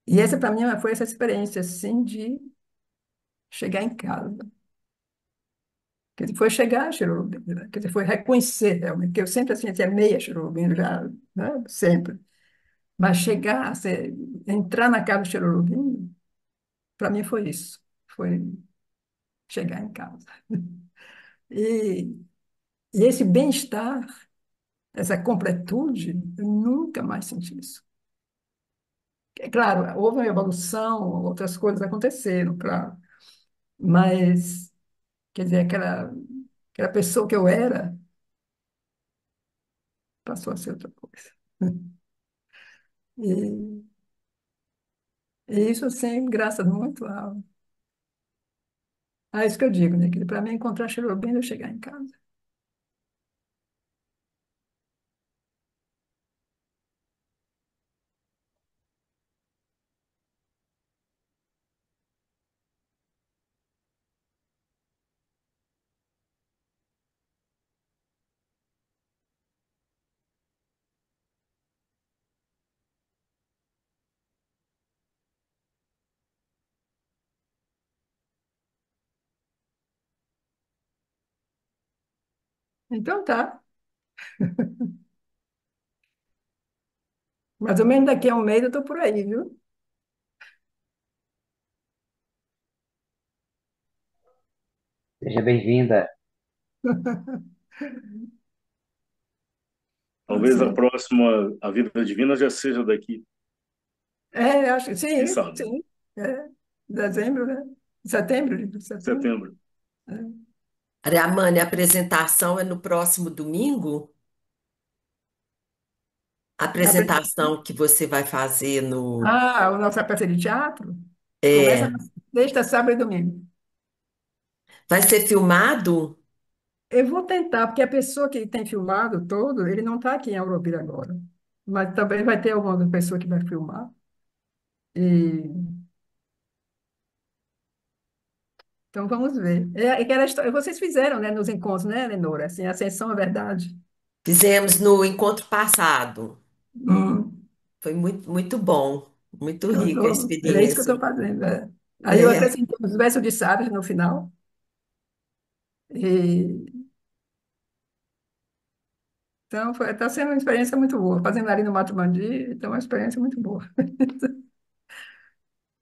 E essa, para mim, foi essa experiência, assim, de chegar em casa. Quer dizer, foi chegar a Chernobyl, né? Quer dizer, foi reconhecer realmente, que eu sempre, assim, tinha meia Chernobyl já, né? Sempre. Mas chegar, assim, entrar na casa de Chernobyl, para mim foi isso. Foi chegar em casa. E, e esse bem-estar, essa completude, eu nunca mais senti isso. É claro, houve uma evolução, outras coisas aconteceram, claro. Mas, quer dizer, aquela pessoa que eu era, passou a ser outra coisa. E, e isso, assim, graças muito a isso que eu digo, né? Que para mim encontrar Chernobyl é eu chegar em casa. Então tá. Mais ou menos daqui a um mês eu estou por aí, viu? Seja bem-vinda. Talvez a Assim, próxima, a vida divina já seja daqui, acho que quem sim, sabe, sim. É, dezembro, né? Setembro, de setembro. setembro. É. Ariamane, a apresentação é no próximo domingo? A Apresentação. apresentação que você vai fazer no. Ah, a nossa peça de teatro começa É, na sexta, sábado e domingo. vai ser filmado? Eu vou tentar, porque a pessoa que tem filmado todo, ele não está aqui em Auroville agora. Mas também vai ter alguma pessoa que vai filmar. E, então vamos ver. É aquela história, vocês fizeram, né, nos encontros, né, Lenora? Assim, Ascensão à Verdade. Fizemos no encontro passado. Hum. Foi muito, muito bom, muito Então, rica a é isso que eu experiência. estou fazendo. É. Aí eu É. acrescentei os versos de Salles no final. E, então, está sendo uma experiência muito boa. Fazendo ali no Mato Mandi, então é uma experiência muito boa.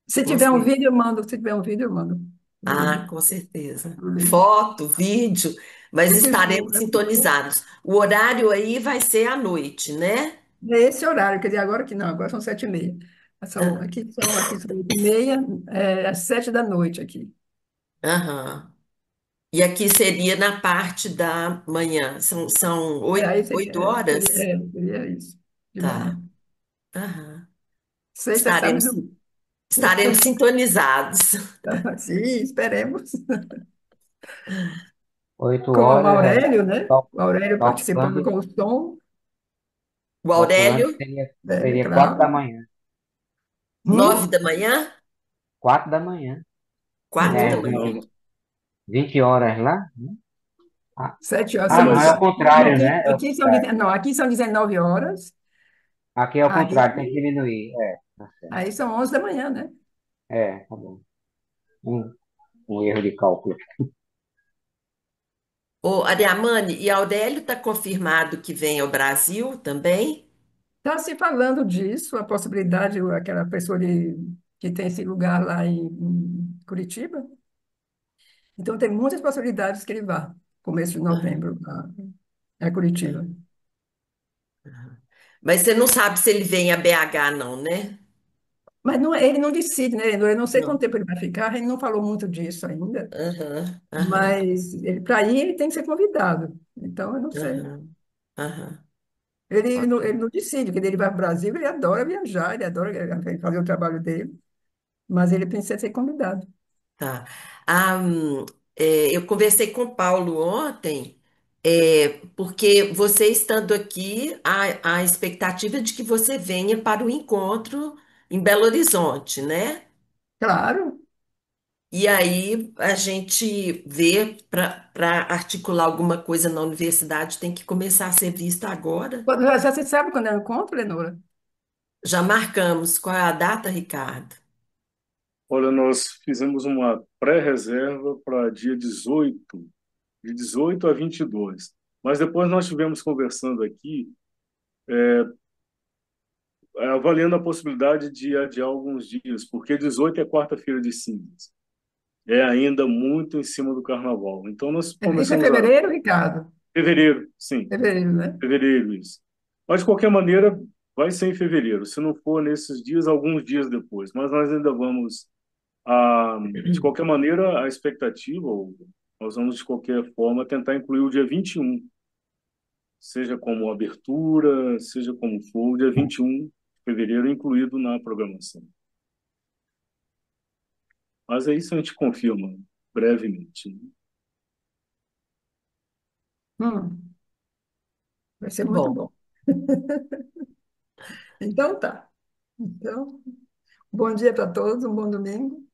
Se Com tiver um cer- vídeo, eu mando. Se tiver um vídeo, eu mando. Ah, com certeza. O link. Foto, vídeo, mas O que for, estaremos é o que for. sintonizados. O horário aí vai ser à noite, né? É esse horário, quer dizer, agora que não, agora são 7h30. Ah, Aqui são 8h30, às 7 da noite aqui. aham. E aqui seria na parte da manhã. São Aí oito horas? seria isso, de manhã. Tá. Aham. Sexta, sábado Estaremos, e domingo. estaremos sintonizados. Sim, esperemos. 8 Com o horas, Aurélio, né? cal- O Aurélio participando calculando, com o som, O calculando Aurélio, seria 4 da claro. manhã. nove Hum? da manhã? 4 da manhã. Quatro da É, É, manhã. 20 horas lá, né? Ah, 7 horas. Não, não, é mas o contrário, né? É o Aqui são, contrário. não, aqui são 19 horas. Aqui é o Aí, contrário, tem que diminuir. É. Tá certo. Aí são 11 da manhã, né? É, tá bom. Um, um erro de cálculo. Ô, Ariamane, e Aurélio está confirmado que vem ao Brasil também? Está se falando disso, a possibilidade, aquela pessoa que tem esse lugar lá em Curitiba. Então, tem muitas possibilidades que ele vá, começo de Aham, novembro, a Curitiba. aham. Mas você não sabe se ele vem a BH, não, né? Mas não, ele não decide, né? Eu não sei quanto Não. tempo ele vai ficar, ele não falou muito disso ainda. Aham, aham, Mas para ir, ele tem que ser convidado. Então, eu não sei. aham, aham. Ele Ok. não decide, porque ele vai para o Brasil, ele adora viajar, ele adora fazer o trabalho dele, mas ele precisa ser convidado. Tá. Ah, eu conversei com o Paulo ontem, porque você estando aqui, a expectativa é de que você venha para o encontro em Belo Horizonte, né? Claro. E aí a gente vê para articular alguma coisa na universidade, tem que começar a ser visto agora. Já você sabe quando é o encontro, Lenora? Já marcamos. Qual é a data, Ricardo? Olha, nós fizemos uma pré-reserva para dia 18, de 18 a 22. Mas depois nós estivemos conversando aqui, avaliando a possibilidade de adiar alguns dias, porque 18 é quarta-feira de cinzas. É ainda muito em cima do carnaval. Então nós Isso é começamos a fevereiro, Ricardo? fevereiro, sim, Fevereiro, né? fevereiro isso. Mas de qualquer maneira vai ser em fevereiro. Se não for nesses dias, alguns dias depois. Mas nós ainda vamos de qualquer maneira, a expectativa, ou nós vamos de qualquer forma tentar incluir o dia 21, seja como abertura, seja como for, o dia 21 de fevereiro incluído na programação. Mas é isso a gente confirma brevemente, né? Hum, vai ser muito Bom, bom. Então tá. Então, bom dia para todos, um bom domingo.